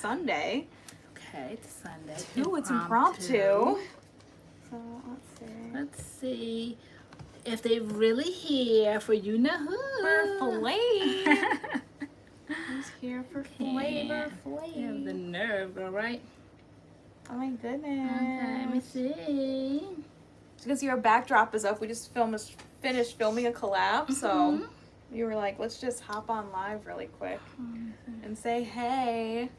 Sunday. Okay, it's Sunday. Ooh, it's impromptu. So Let's see if they really here for you know who. For Flame. Who's here for Flavor Flav? You have the nerve, girl, right? Oh my goodness. Okay, let me see. You can see our backdrop is up. We just finished filming a collab, so we were like, let's just hop on live really quick and say hey.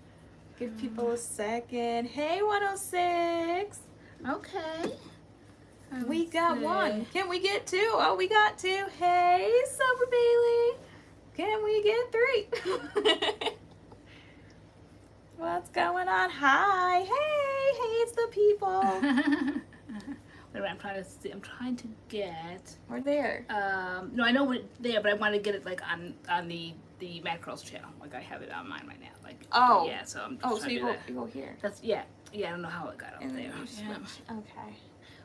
Give people a second. Hey, 106. Okay. We got one. Can we get two? Oh, we got two. Hey, Summer Bailey. Can we get three? What's going on? Hi. Hey, it's the people. Wait, I'm trying to see. I'm trying to get. We're there. No, I know we're there, but I want to get it like on the MADCURLS channel. Like I have it on mine right now. Like yeah. So I'm. Just so you go here. That's yeah. I don't know how it got up And there. then you switch. Yeah. Okay.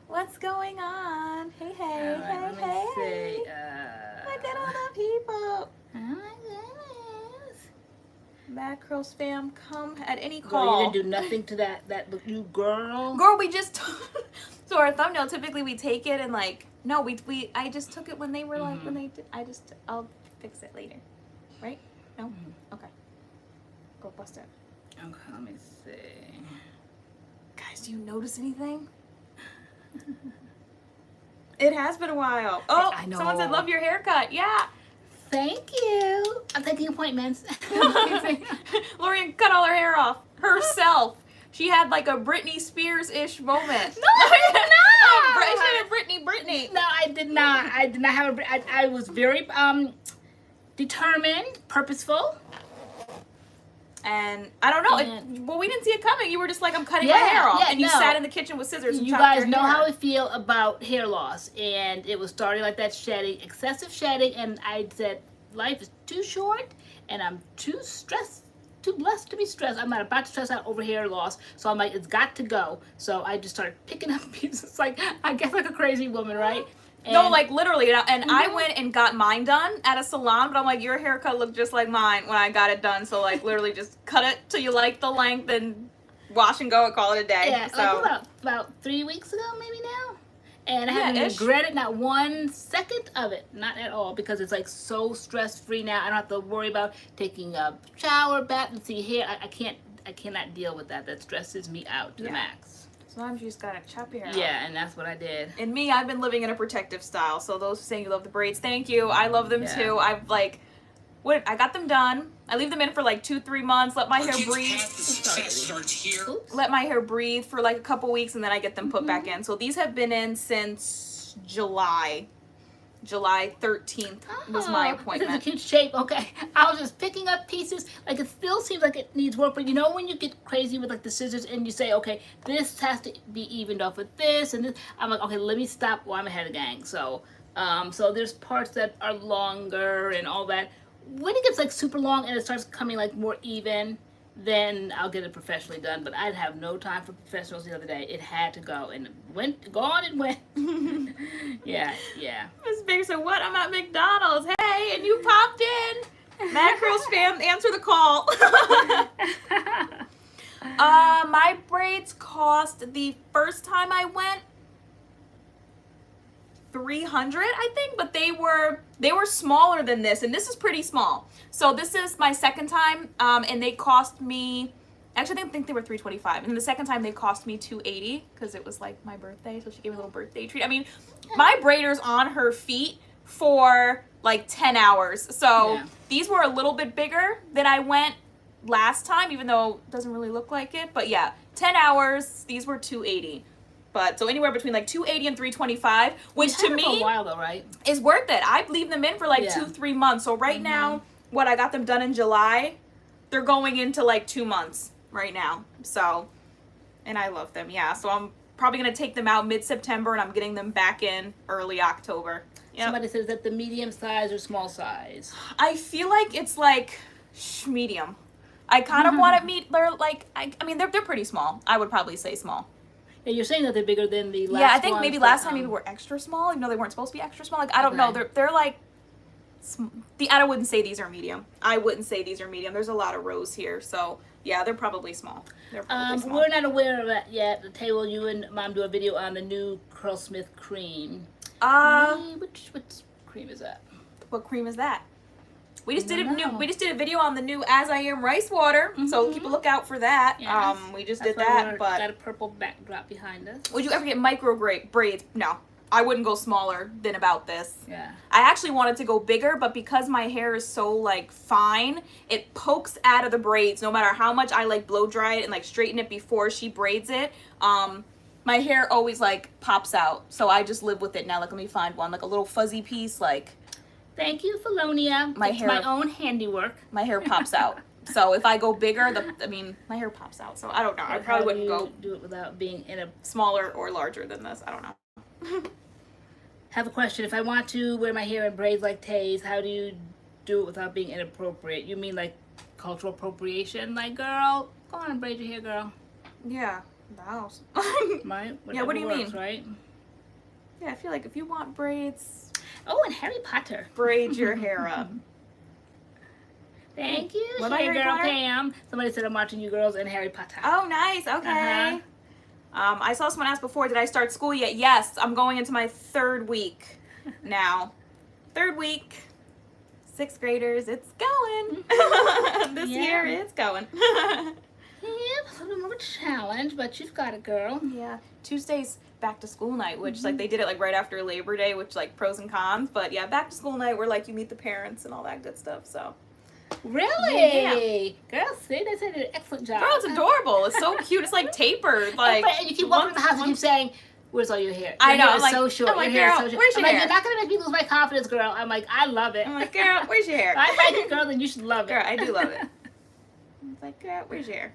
What's going on? Hey, All right, let me see. Look at all the people. Oh my goodness. MADCURLS fam, come at any Girl, call. you didn't do nothing to that look, you girl. Girl, we just so our thumbnail, typically we take it and like no, I just took it when they were like when they did. I'll fix it later. Right? No? Okay. Go bust it. Okay, let me see. Guys, do you notice anything? It has been a while. Oh, I know. Someone said love your haircut. Yeah. Thank you. I'm taking appointments. LoriAnne cut all her hair off herself. She had like a Britney Spears-ish moment. No, I did not. She had a Britney. No, I did not. I did not have a. I was very determined, purposeful. And I don't know. Well, we didn't see it coming. You were just like, I'm cutting my hair off. And you sat in the kitchen with scissors and you chopped guys your know hair. how I feel about hair loss. And it was starting like that shedding, excessive shedding. And I said, life is too short. And I'm too stressed, too blessed to be stressed. I'm not about to stress out over hair loss. So I'm like, it's got to go. So I just started picking up pieces. Like, I guess like a crazy woman, right? And no, like literally. And I went and got mine done at a salon, but I'm like, your haircut looked just like mine when I got it done. So like literally just cut it till you like the length and wash and go and call it a day. Yeah, so like about 3 weeks ago maybe now. And I haven't regretted not 1 second of it. Not at all, because it's like so stress free now. I don't have to worry about taking a shower, bath, and see hair. I cannot deal with that. That stresses me out to the max. Sometimes you just gotta chop your hair off. Yeah, and that's what I did. And me, I've been living in a protective style. So those saying you love the braids, thank you. I love them too. I've like, I got them done. I leave them in for like 2-3 months. Let my hair breathe. Let my hair breathe for like a couple weeks, and then I get them put back in. So these have been in since July 13th was my appointment. This is a cute shape. Okay, I was just picking up pieces. Like, it still seems like it needs work, but you know when you get crazy with like the scissors and you say, okay, this has to be evened off with this and this. I'm like, okay, let me stop while I'm ahead of the gang. So, so there's parts that are longer and all that. When it gets like super long and it starts coming like more even, then I'll get it professionally done. But I'd have no time for professionals the other day. It had to go, and gone and went. yeah. Miss Big said, what? I'm at McDonald's. Hey, and you popped in. MADCURLS fam, answer the call. My braids cost the first time I went $300, I think, but they were smaller than this, and this is pretty small. So this is my second time, and they cost me, actually I think they were $325, and the second time they cost me $280 because it was like my birthday, so she gave me a little birthday treat. I mean, my braider's on her feet for like 10 hours, so these were a little bit bigger than I went last time, even though it doesn't really look like it. But yeah, 10 hours, these were $280. But so anywhere between like $280 and $325, which to me for a while though, right? is worth it. I leave them in for like 2-3 months. So right now, what I got them done in July, they're going into like 2 months right now. So, and I love them. Yeah. So I'm probably gonna take them out mid-September, and I'm getting them back in early October. Yep. Somebody says that the medium size or small size. I feel like it's like medium. I kind of want to they're like, I mean, they're pretty small. I would probably say small. Yeah, you're saying that they're bigger than the last. Yeah, I think ones, maybe last time maybe were extra small, even though they weren't supposed to be extra small. Like, I don't know. They're like, I wouldn't say these are medium. I wouldn't say these are medium. There's a lot of rows here, so Yeah, they're probably small. They're probably small. We're not aware of that yet. Tay, will you and Mom do a video on the new Curlsmith cream? Which cream is that? What cream is that? We just did a video on the new As I Am rice water, so keep a lookout for that. Yes. We just did that, but got a purple backdrop behind us. Would you ever get micro braids? No, I wouldn't go smaller than about this. Yeah. I actually wanted to go bigger, but because my hair is so like fine, it pokes out of the braids no matter how much I like blow dry it and like straighten it before she braids it. My hair always like pops out, so I just live with it now. Like, let me find one, like a little fuzzy piece, like. Thank you, Felonia. My own handiwork. My hair pops out. So if I go bigger, my hair pops out. So I don't know. I probably wouldn't go do it without being in a smaller or larger than this. I don't know. Have a question. If I want to wear my hair in braids like Tay's, how do you do it without being inappropriate? You mean like cultural appropriation? Like, girl, go on and braid your hair, girl. Yeah, the house. Right? Yeah, what do you mean? Right? Yeah, I feel like if you want braids. Oh, and Harry Potter. Braid your hair up. Thank you, What about Hey Harry Girl Potter? Pam. Somebody said I'm watching you girls and Harry Potter. Oh, nice. Okay. I saw someone ask before, did I start school yet? Yes, I'm going into my 3rd week now. 3rd week. 6th graders, it's going. This year, it's going. Yep, a little more of a challenge, but you've got it, girl. Yeah. Tuesday's back to school night, which like they did it like right after Labor Day, which like pros and cons. But yeah, back to school night where like you meet the parents and all that good stuff. So. Really? Yeah. Girl, see, they did an excellent job. Girl, it's adorable. It's so cute. It's like tapered. Like. And you keep walking in the house and keep saying, "Where's all your hair? I know. Hair I'm like, so short. I'm like, your hair girl, is so short." where's your I'm hair? like, you're not gonna make me lose my confidence, girl. I'm like, I love it. I'm like, girl, where's your hair? I like it, girl, then you should love it. Girl, I do love it. I'm like, girl, where's your hair?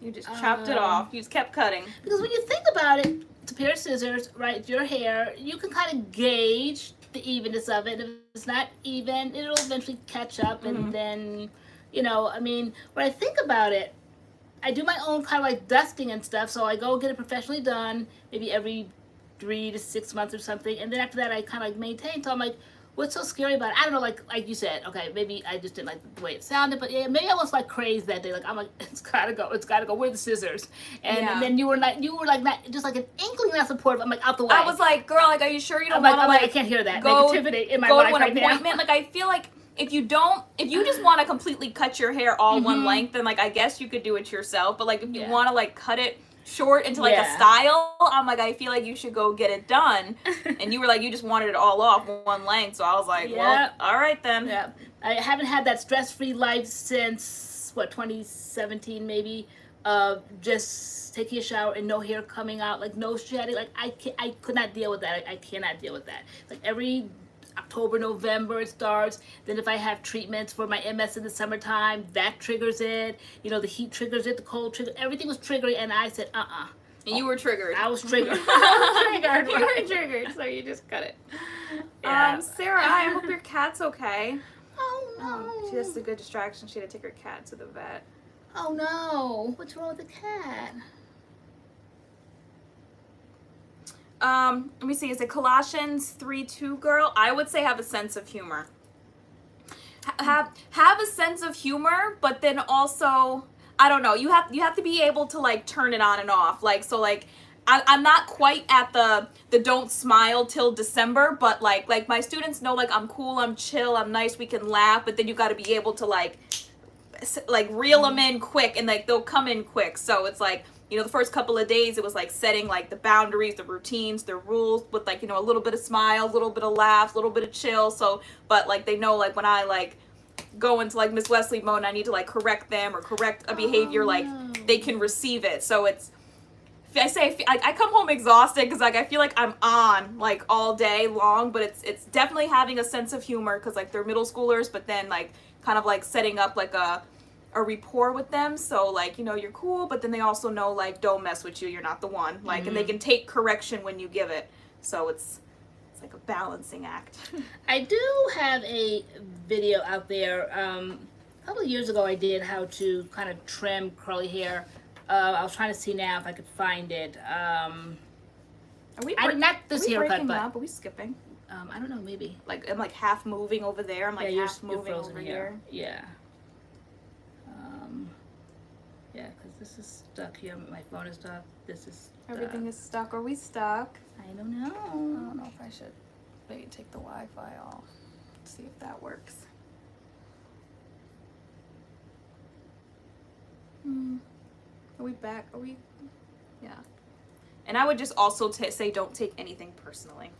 You just chopped it off. You just kept cutting. Because when you think about it, it's a pair of scissors, right? Your hair, you can kind of gauge the evenness of it. If it's not even, it'll eventually catch up, and then, you know, I mean, when I think about it, I do my own kind of like dusting and stuff, so I go get it professionally done, maybe every 3 to 6 months or something, and then after that I kind of like maintain. So I'm like, what's so scary about it? I don't know, like you said, okay, maybe I just didn't like the way it sounded, but yeah, maybe I was like crazed that day. Like, I'm like, it's gotta go, where are the scissors? And then you were like not, just like an inkling not supportive. I'm like, out the way. I was like, girl, like, are you sure you don't I'm want to like, I can't hear that negativity in my go life to an right appointment? now. Like, I feel like if you just want to completely cut your hair all one length, then like I guess you could do it yourself. But like if you want to like cut it short into like a style, I'm like, I feel like you should go get it done. And you were like, you just wanted it all off one length. So I was like, well, all right then. Yeah, I haven't had that stress-free life since 2017 maybe. Just taking a shower and no hair coming out, like no shedding. Like I could not deal with that. I cannot deal with that. Like every October, November it starts. Then if I have treatments for my MS in the summertime, that triggers it. You know, the heat triggers it, the cold triggers. Everything was triggering, and I said, And you were triggered. I was triggered. You were triggered, so you just cut it. Yeah. Sarah, I hope your cat's okay. Oh no. She has a good distraction. She had to take her cat to the vet. Oh no. What's wrong with the cat? Let me see. Is it Colossians 3:2, girl? I would say have a sense of humor. Have a sense of humor, but then also, I don't know. You have to be able to like turn it on and off. Like, so like, I'm not quite at the don't smile till December, but like my students know, like, I'm cool, I'm chill, I'm nice, we can laugh, but then you got to be able to like reel them in quick, and like they'll come in quick. So it's like, you know, the first couple of days it was like setting like the boundaries, the routines, the rules with like, you know, a little bit of smile, a little bit of laughs, a little bit of chill. So, but like they know like when I like go into like Miss Wesley mode and I need to like correct them or correct a behavior, like they can receive it. So it's, I come home exhausted because like I feel like I'm on like all day long, but it's definitely having a sense of humor because like they're middle schoolers, but then like kind of like setting up like a rapport with them, so like, you know, you're cool, but then they also know like don't mess with you, you're not the one, like, and they can take correction when you give it. So it's like a balancing act. I do have a video out there. A couple of years ago I did how to kind of trim curly hair. I was trying to see now if I could find it. Not this haircut, but are we skipping? I don't know, maybe. Like I'm like half moving over there. I'm like yeah, half moving over here. Yeah. Yeah, because this is stuck here. My phone is stuck. This is stuck. Everything is stuck. Are we stuck? I don't know. I don't know if I should maybe take the Wi-Fi off. See if that works. Are we back? Are we? Yeah. And I would just also say don't take anything personally.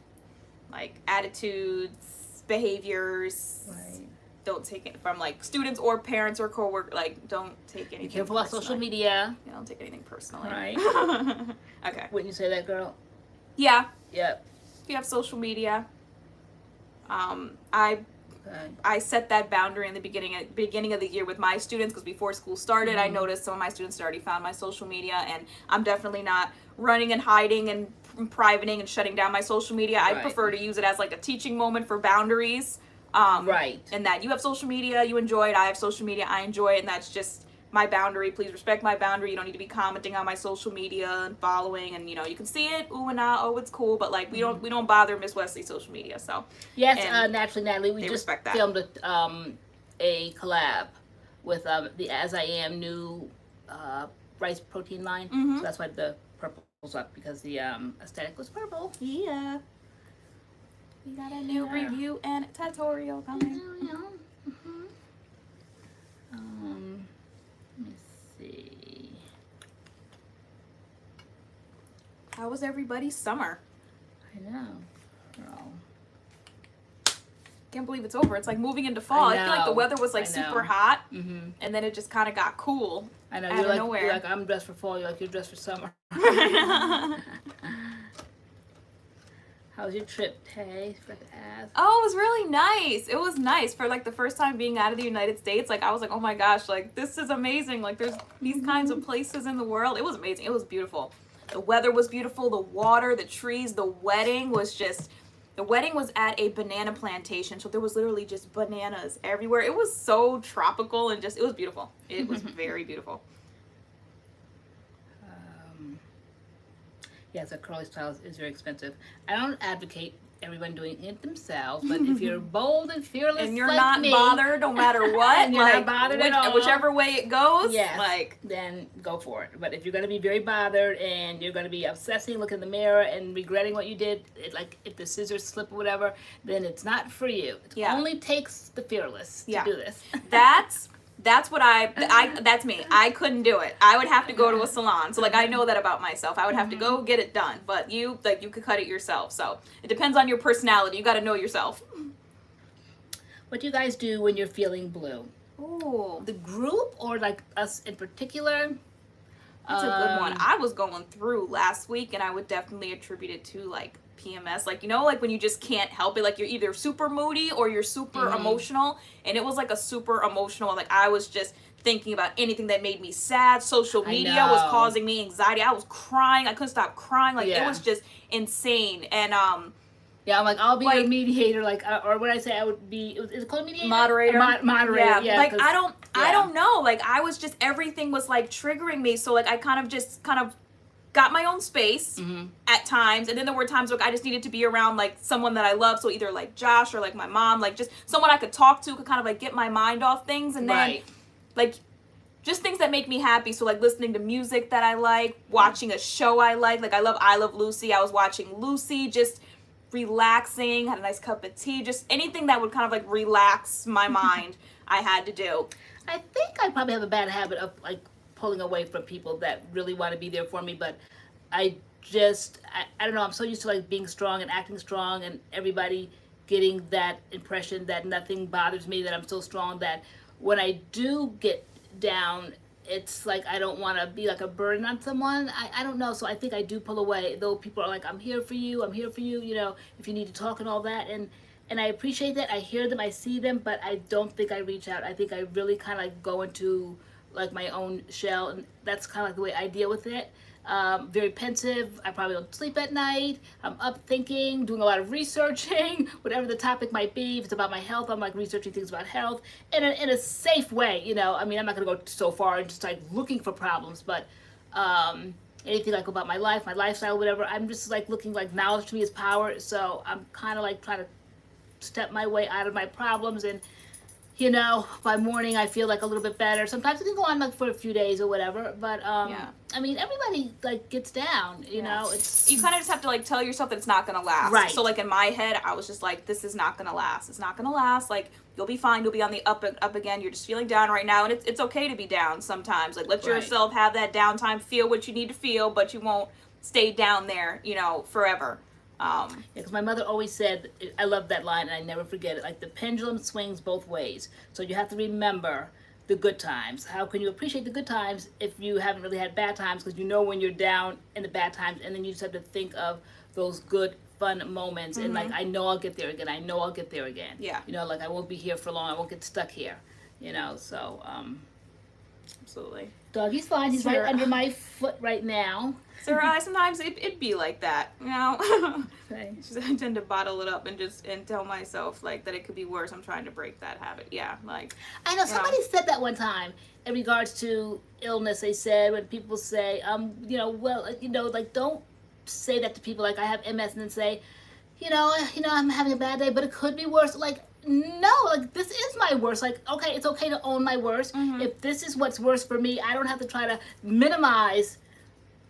Like attitudes, behaviors. Right. Don't take it from like students or parents or co-workers. Like don't take anything. Be careful about social media. Yeah, don't take anything personally. Right. Okay. Wouldn't you say that, girl? Yeah. Yep. If you have social media, Okay. I set that boundary in the beginning of the year with my students, because before school started, I noticed some of my students had already found my social media, and I'm definitely not running and hiding and privating and shutting down my social media. I Right. prefer to use it as like a teaching moment for boundaries. Right. And that you have social media, you enjoy it. I have social media, I enjoy it, and that's just my boundary. Please respect my boundary. You don't need to be commenting on my social media and following, and you know you can see it, ooh and ah, oh it's cool, but like we don't bother Miss Wesley's social media. So Yes, and naturally, Natalie, we they just respect that. filmed a collab with the As I Am new rice protein line. So that's why the purple's up, because the aesthetic was purple. yeah, we got a new review and tutorial coming. Let me see. How was everybody's summer? I know. Girl. Can't believe it's over. It's like moving into fall. I feel like the know. weather was like I know. super hot, Mm-hmm. and then it just kind of got cool. I know. Out You're of like, nowhere. you're like, I'm dressed for fall. You're like, you're dressed for summer. How was your trip, Tay? Forgot to ask. Oh, it was really nice. It was nice for like the first time being out of the United States. Like I was like, oh my gosh, like this is amazing. Like there's these kinds of places in the world. It was amazing. It was beautiful. The weather was beautiful. The water, the trees, the wedding was at a banana plantation. So there was literally just bananas everywhere. It was so tropical and just, it was beautiful. It was very beautiful. Yeah, so curly styles is very expensive. I don't advocate everyone doing it themselves, but if you're bold and fearless And you're like not me, bothered no matter what, And you're not like bothered at all. whichever way it goes, yes, like then go for it. But if you're going to be very bothered and you're going to be obsessing, looking in the mirror and regretting what you did, like if the scissors slip or whatever, then it's not for you. It Yeah. only takes the fearless to Yeah. do this. that's what that's me. I couldn't do it. I would have to go to a salon. So like I know that about myself. I would have to go get it done. But you could cut it yourself. So it depends on your personality. You got to know yourself. What do you guys do when you're feeling blue? Ooh, The group or like us in particular? that's a good one. I was going through last week, and I would definitely attribute it to like PMS. Like, you know, like when you just can't help it, like you're either super moody or you're super emotional. And it was like a super emotional, like I was just thinking about anything that made me sad. Social media was know. causing me anxiety. I was crying. I couldn't stop crying. Like Yeah. it was just insane. And Yeah, I'm like, I'll be Like- your mediator, like, or what I say, I would be, is it called mediator? Moderator. Moderator, yeah. like 'cause- I don't know. Like I was just, everything was like triggering me. So like I kind of got my own space at times, and then there were times where I just needed to be around like someone that I love, so either like Josh or like my mom, like just someone I could talk to, could kind of like get my mind off things, and then Right. like just things that make me happy. So like listening to music that I like, watching a show I like I love Lucy. I was watching Lucy, just relaxing, had a nice cup of tea, just anything that would kind of like relax my mind. I had to do. I think I probably have a bad habit of like pulling away from people that really want to be there for me, but I don't know, I'm so used to like being strong and acting strong and everybody getting that impression that nothing bothers me, that I'm so strong, that when I do get down, it's like I don't want to be like a burden on someone. I don't know, so I think I do pull away, though people are like, I'm here for you, you know, if you need to talk and all that, and I appreciate that. I hear them, I see them, but I don't think I reach out. I think I really kind of like go into like my own shell, and that's kind of like the way I deal with it. Very pensive. I probably don't sleep at night. I'm up thinking, doing a lot of researching, whatever the topic might be. If it's about my health, I'm like researching things about health in a safe way, you know. I mean, I'm not gonna go so far and just like looking for problems, but anything like about my life, my lifestyle, whatever, I'm just like looking, like knowledge to me is power. So I'm kind of like trying to step my way out of my problems and you know, by morning I feel like a little bit better. Sometimes it can go on like for a few days or whatever. But Yeah. I mean, everybody like gets down. You Yeah. know, it's You kind of just have to like tell yourself that it's not gonna last. Right. So like in my head, I was just like, this is not gonna last. It's not gonna last. Like you'll be fine. You'll be on the up again. You're just feeling down right now, and it's okay to be down sometimes. Like let Right. yourself have that downtime. Feel what you need to feel, but you won't stay down there, you know, forever. because my mother always said, I love that line and I never forget it, like the pendulum swings both ways. So you have to remember the good times. How can you appreciate the good times if you haven't really had bad times? Because you know when you're down in the bad times, and then you just have to think of those good, fun moments. And like, I know I'll get there again. I know I'll get there again. Yeah. You know, like I won't be here for long. I won't get stuck here. You know, so Absolutely. Doggy's fine. He's Sure. right under my foot right now. So sometimes it'd be like that, you know. Okay. I tend to bottle it up and tell myself like that it could be worse. I'm trying to break that habit. Yeah, like I know somebody said that one time in regards to illness. They said when people say, you know, well, you know, like don't say that to people. Like I have MS, and then say, you know, I'm having a bad day, but it could be worse. Like no, like this is my worst. Like okay, it's okay to own my worst. If this is what's worse for me, I don't have to try to minimize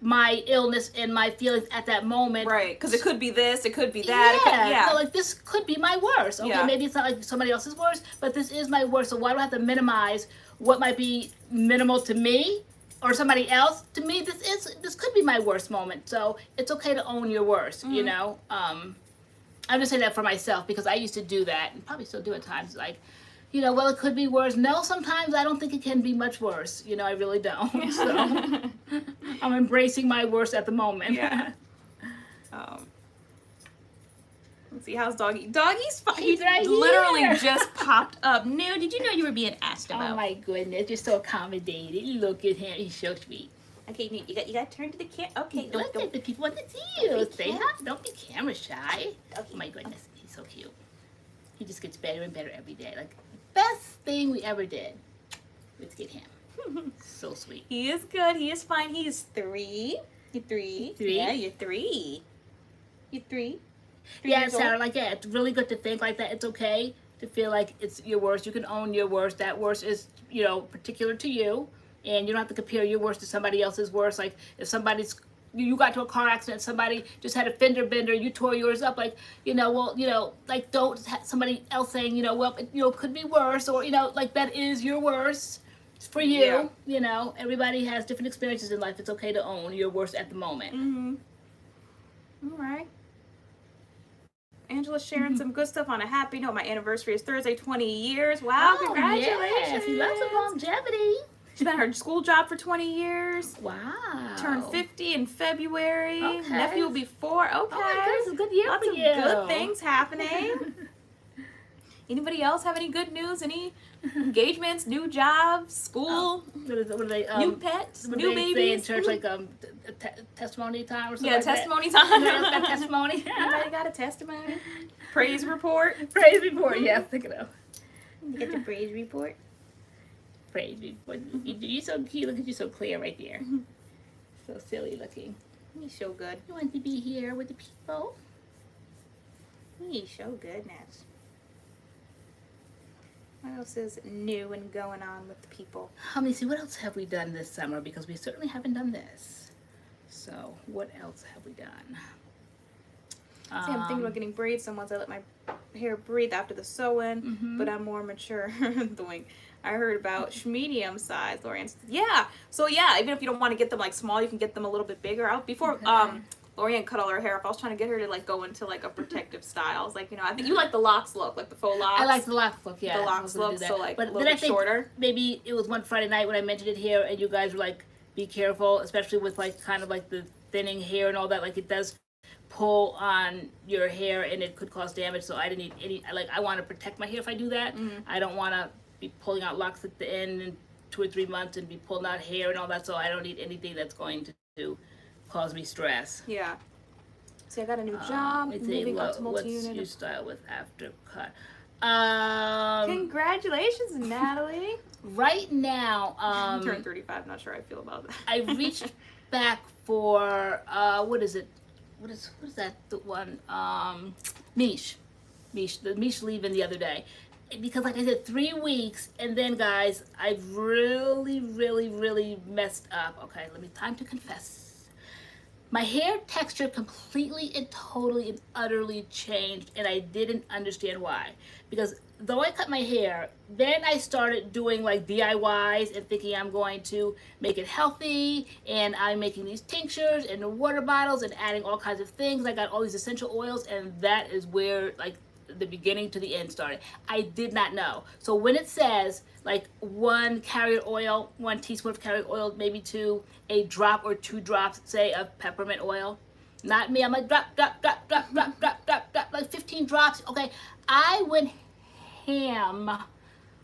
my illness and my feelings at that moment. right, because it could be this, it could be that. Yeah, so like this could be my worst. Okay, Yeah. maybe it's not like somebody else's worst, but this is my worst. So why do I have to minimize what might be minimal to me or somebody else? To me, this could be my worst moment. So it's okay to own your worst. You know, I'm just saying that for myself because I used to do that and probably still do at times. Like, you know, well, it could be worse. No, sometimes I don't think it can be much worse. You know, I really don't. So I'm embracing my worst at the moment. Yeah. Let's see, how's Doggy? Doggy's fine. He's right literally here. just popped up. No, did you know you were being asked about? Oh my goodness, you're so accommodating. Look at him, he's so sweet. Okay, you got to turn to the camera. Okay, Look at the people want to see you. Say hi. Don't be camera shy. Oh my goodness, he's so cute. He just gets better and better every day. Like, best thing we ever did. Let's get him. So sweet. He is good. He is fine. He is 3. You're 3. 3? Yeah, you're 3. You're 3. Yeah, Sarah, like, yeah, it's really good to think like that. It's okay to feel like it's your worst. You can own your worst. That worst is, you know, particular to you. And you don't have to compare your worst to somebody else's worst. Like, if you got to a car accident, somebody just had a fender bender, you tore yours up, like, you know, well, you know, like, don't have somebody else saying, you know, well, it, you know, could be worse, or, you know, like, that is your worst for you. Yeah. You know, everybody has different experiences in life. It's okay to own your worst at the moment. All right. Angela's sharing some good stuff on a happy note. My anniversary is Thursday, 20 years. Wow, Oh, congratulations. yes, lots of longevity. She's been at her school job for 20 years. Wow. Turned 50 in February. Okay. Nephew will be 4. Okay. Oh my goodness, it's a good year Lots for of you. good things happening. Anybody else have any good news? Any engagements, new jobs, school, What are they, new pets, what new do they say babies? in church, like testimony time or something? Yeah, like testimony that? time. Anybody else got testimony? Anybody got a testimony? Praise report. Praise report. Yeah, think it up. You get the praise report. Praise report. You're so cute. Look at you, so clear right there. So silly looking. He's so good. You want to be here with the people? He's so good, Nats. What else is new and going on with the people? Let me see. What else have we done this summer? Because we certainly haven't done this. So what else have we done? See, I'm thinking about getting braids. Someone said I let my hair breathe after the sewing, but I'm more mature. Doing. I heard about medium size, LoriAnne. Yeah. So yeah, even if you don't want to get them like small, you can get them a little bit bigger. Before LoriAnne cut all her hair off, I was trying to get her to like go into like a protective style. I was like, you know, I think you like the locks look, like the faux locks. I like the locks look, yeah. The I locks was gonna look, do that. so like but a little then I bit think shorter. maybe it was one Friday night when I mentioned it here, and you guys were like, be careful, especially with like kind of like the thinning hair and all that. Like it does pull on your hair and it could cause damage. So I didn't need any, like I want to protect my hair if I do that. I don't want to be pulling out locks at the end in 2 or 3 months and be pulling out hair and all that. So I don't need anything that's going to cause me stress. Yeah. See, I got a new job. It's Moving up what's to multi-unit. your style with after cut? Congratulations, Natalie. Right now, I turned 35. Not sure how I feel about that. I reached back for what is it? What is that? The one Mish, the Mish leaving the other day. because like I said, 3 weeks, and then guys, I really messed up. Okay, time to confess. My hair texture completely and totally and utterly changed, and I didn't understand why. Because though I cut my hair, then I started doing like DIYs and thinking I'm going to make it healthy, and I'm making these tinctures and the water bottles and adding all kinds of things. I got all these essential oils, and that is where like the beginning to the end started. I did not know. So when it says like 1 carrier oil, 1 teaspoon of carrier oil, maybe 2, a drop or 2 drops, say, of peppermint oil. Not me. I'm like drop, like 15 drops. Okay, I went ham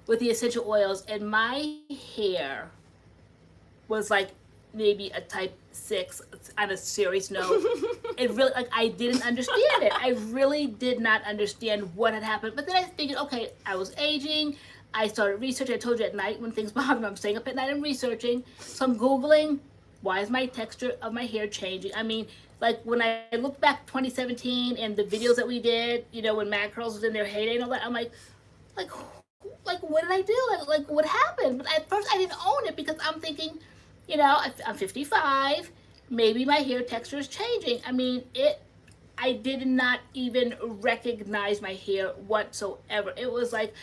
with the essential oils, and my hair was like maybe a type 6 on a serious note. It really, like, I didn't understand it. I really did not understand what had happened. But then I figured, okay, I was aging. I started researching. I told you at night when things bother me, I'm staying up at night and researching. So I'm Googling, why is my texture of my hair changing? I mean, like when I look back 2017 and the videos that we did, you know, when MADCURLS was in their heyday and all that, I'm like what did I do? Like what happened? But at first I didn't own it because I'm thinking, you know, I'm 55. Maybe my hair texture is changing. I mean, I did not even recognize my hair whatsoever. It was like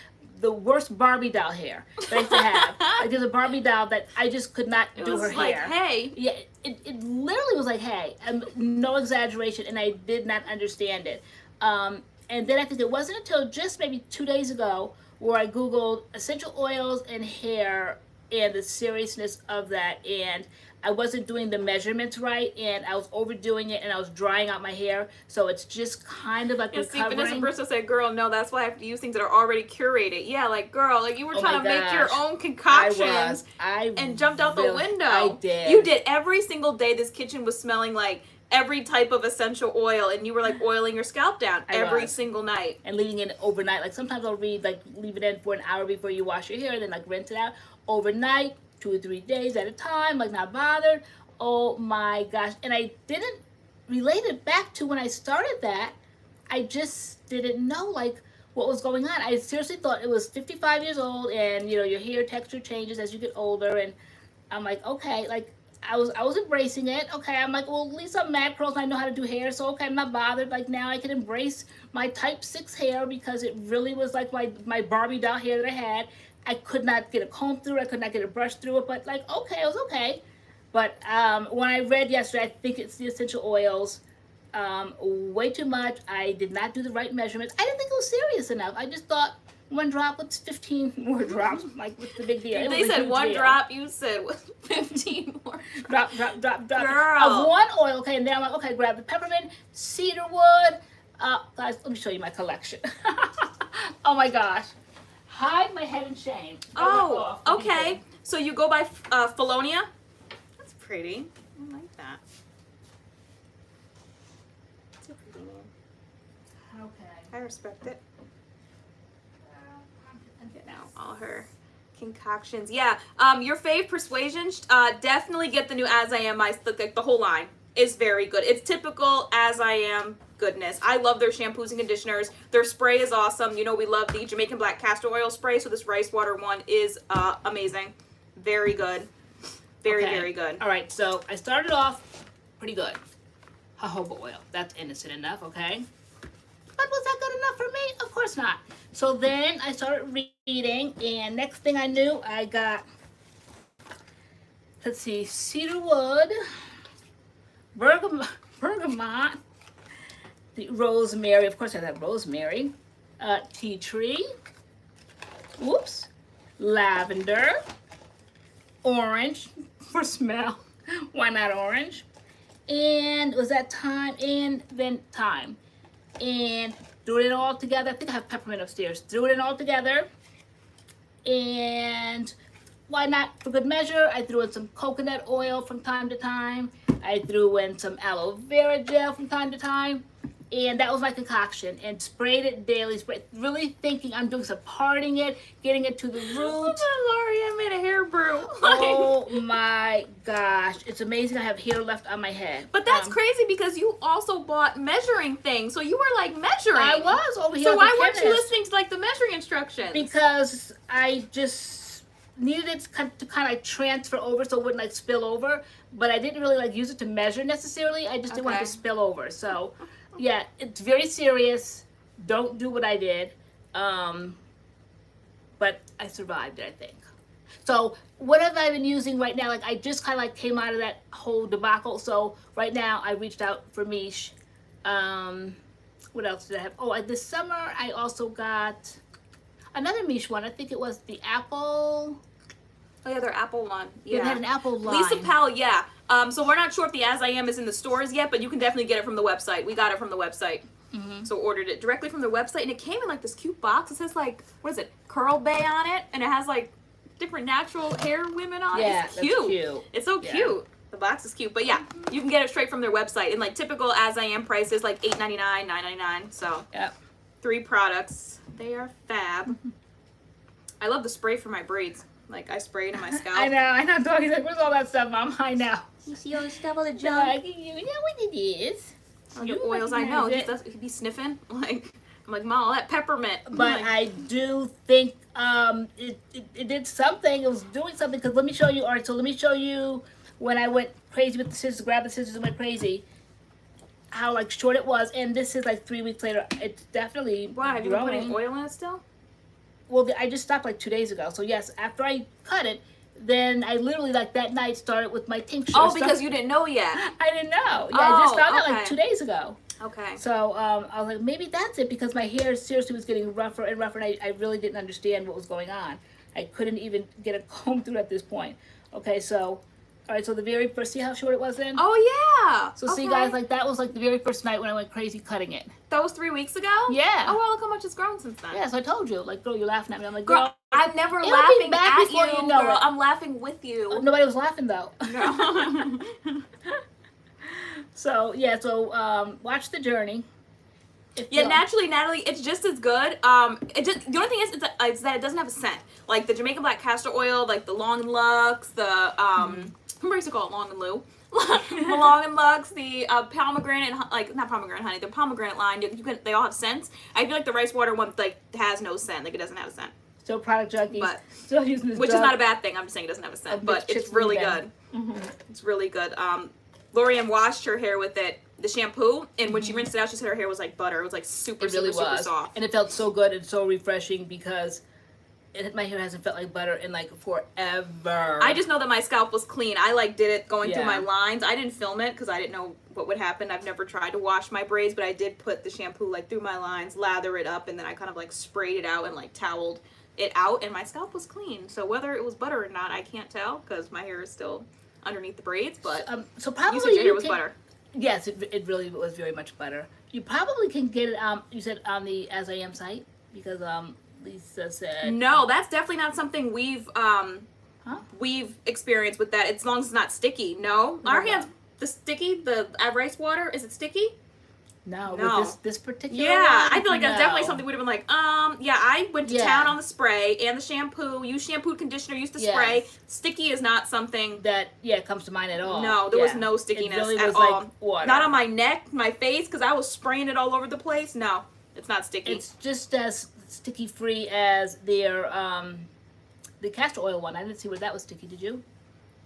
the worst Barbie doll hair that I used to have. Like there's a Barbie doll that I just could not do her like, hair. Hey. Yeah, it literally was like, hey, no exaggeration, and I did not understand it. And then I think it wasn't until just maybe 2 days ago where I Googled essential oils and hair and the seriousness of that, and I wasn't doing the measurements right, and I was overdoing it, and I was drying out my hair, so it's just kind of like recovering. See, Vanessa Bristol said, girl, no, that's why I have to use things that are already curated. Yeah, like, girl, like you were trying to make your own concoctions and jumped out the window. I did. You did. Every single day this kitchen was smelling like every type of essential oil, and you were like oiling your scalp down every single night. And leaving it overnight. Like sometimes I'll leave it in for an hour before you wash your hair, and then like rinse it out overnight, 2 or 3 days at a time, like not bothered. Oh my gosh. And I didn't relate it back to when I started that. I just didn't know like what was going on. I seriously thought it was 55 years old, and you know, your hair texture changes as you get older, and I'm like, okay, like I was embracing it. Okay, I'm like, well, at least I'm MADCURLS and I know how to do hair, so okay, I'm not bothered. Like now I can embrace my type 6 hair because it really was like my Barbie doll hair that I had. I could not get a comb through it. I could not get a brush through it, but like, okay, it was okay. But when I read yesterday, I think it's the essential oils, way too much. I did not do the right measurements. I didn't think it was serious enough. I just thought 1 drop, what's 15 more drops? Like, what's the big deal? They said 1 drop, you said 15 more. Drop. Girl. Of 1 oil, okay, and then I'm like, okay, grab the peppermint, cedarwood. Guys, let me show you my collection. Oh my gosh. Hide my head in shame. Oh, okay. So you go by Felonia? That's pretty. I like that. That's a pretty name. Okay. I respect it. Get out all her concoctions. Yeah. Your fave Persuasion, definitely get the new As I Am. The whole line is very good. It's typical As I Am goodness. I love their shampoos and conditioners. Their spray is awesome. You know, we love the Jamaican black castor oil spray, so this rice water one is amazing. Very good. Very good. All right, so I started off pretty good. Jojoba oil. That's innocent enough, okay? But was that good enough for me? Of course not. So then I started reading, and next thing I knew, I got, let's see, cedarwood, bergamot, the rosemary, of course I have rosemary, tea tree, whoops, lavender, orange for smell, why not orange, and was that thyme, and then thyme, and threw it all together. I think I have peppermint upstairs. Threw it in all together, and why not, for good measure, I threw in some coconut oil from time to time. I threw in some aloe vera gel from time to time. And that was my concoction, and sprayed it daily, really thinking I'm doing some parting it, getting it to the root. LoriAnne made a hair brew. Oh my gosh, it's amazing I have hair left on my head. But that's crazy because you also bought measuring things, so you were like measuring. I was over here. So why weren't you listening to like the measuring instructions? Because I just needed it to kind of transfer over so it wouldn't like spill over, but I didn't really like use it to measure necessarily. I just didn't want it to spill over. So yeah, it's very serious. Don't do what I did. But I survived it, I think. So what have I been using right now? Like I just kind of like came out of that whole debacle. So right now I reached out for Mish. What else did I have? Oh, this summer I also got another Mish one. I think it was the apple. Oh yeah, their apple one. Yeah, they had an apple line. Lisa Powell, yeah. So we're not sure if the As I Am is in the stores yet, but you can definitely get it from the website. We got it from the website. So ordered it directly from the website, and it came in like this cute box. It says like, what is it, Curl Bay on it, and it has like different natural hair women on it. Yeah, it's cute. That's cute. It's so cute. The box is cute, but yeah, you can get it straight from their website. And like typical As I Am prices, like $8.99, $9.99. So 3 products. They are fab. I love the spray for my braids. Like I spray it in my scalp. I know. Doggy's like, where's all that stuff, Mom? I know. You see all the stuff, all the No, junk. you know what it is. All the oils, I know. He'd be sniffing. Like I'm like, Mom, all that peppermint. But like, I do think it did something. It was doing something. Because let me show you. All right, so let me show you when I went crazy with the scissors. Grabbed the scissors and went crazy. How like short it was, and this is like 3 weeks later. It's definitely why have you been putting oil in it still? Well, I just stopped like 2 days ago. So yes, after I cut it, then I literally like that night started with my tincture. Oh, because you didn't know yet. I didn't know. Yeah, I just found out like okay. 2 days ago. Okay. So I was like, maybe that's it, because my hair seriously was getting rougher and rougher, and I really didn't understand what was going on. I couldn't even get a comb through at this point. Okay, so, all right, so the very first, see how short it was then? Oh, yeah. So see, guys, like that was like the very first night when I went crazy cutting it. That was 3 weeks ago? Yeah. Oh, well, look how much it's grown since then. Yeah, so I told you, like, girl, you're laughing at me. I'm like, Girl, I'm never it'll be laughing back at before you, you know girl. it. I'm laughing with you. Nobody was laughing, though. No. So, yeah, so watch the journey. Yeah, naturally, Natalie, it's just as good. The only thing is that it doesn't have a scent. Like the Jamaican black castor oil, like the Long and Lux, the who used to call it Long and Lou, the Long and Lux, the pomegranate, like not pomegranate honey, the pomegranate line. They all have scents. I feel like the rice water one like has no scent. Like it doesn't have a scent. Still product junkies. But still using this which drug. is not a bad thing. I'm just saying it doesn't have a scent, but it's really good. It's really good. LoriAnne washed her hair with it, the shampoo, and when she rinsed it out, she said her hair was like butter. It was like super soft. And it felt so good and so refreshing because my hair hasn't felt like butter in like forever. I just know that my scalp was clean. I like did it going through my lines. I didn't film it because I didn't know what would happen. I've never tried to wash my braids, but I did put the shampoo like through my lines, lather it up, and then I kind of like sprayed it out and like toweled it out, and my scalp was clean. So whether it was butter or not, I can't tell because my hair is still underneath the braids, but so probably you said your hair was butter. Yes, it really was very much butter. You probably can get it you said on the As I Am site, because Lisa said no, that's definitely not something we've experienced with that. As long as it's not sticky. No, our hands, the sticky, the rice water, is it sticky? No, with this particular one, I feel like no. that's definitely something we'd have been like, yeah, I went to town on the spray and the shampoo, used shampoo, conditioner, used the spray. Sticky is not something that comes to mind at all. No, there was no stickiness really at was all. Like water. Not on my neck, my face, because I was spraying it all over the place. No, it's not sticky. It's just as sticky free as their the castor oil one. I didn't see where that was sticky. Did you?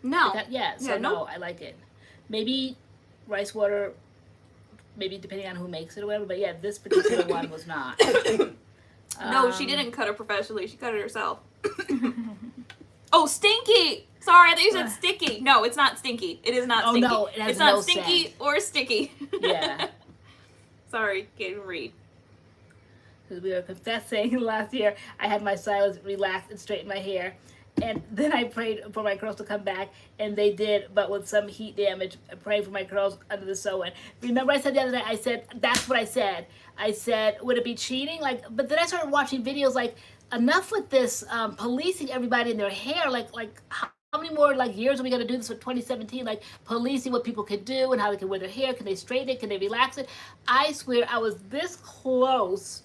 No. No, I like it. Maybe rice water. Maybe depending on who makes it or whatever, but yeah, this particular one was not. No, she didn't cut it professionally. She cut it herself. Oh, stinky! Sorry, I thought you said sticky. No, it's not stinky. It is not stinky. Oh, no, it has it's not no stinky scent. or sticky. Yeah. Sorry, can't even read. Because we were confessing last year, I had my stylist relax and straighten my hair. And then I prayed for my curls to come back, and they did, but with some heat damage. I prayed for my curls under the sew-in. Remember I said the other day, I said, that's what I said. I said, would it be cheating? Like, but then I started watching videos like, enough with this policing everybody in their hair. Like how many more like years are we gonna do this for 2017? Like policing what people can do and how they can wear their hair. Can they straighten it? Can they relax it? I swear I was this close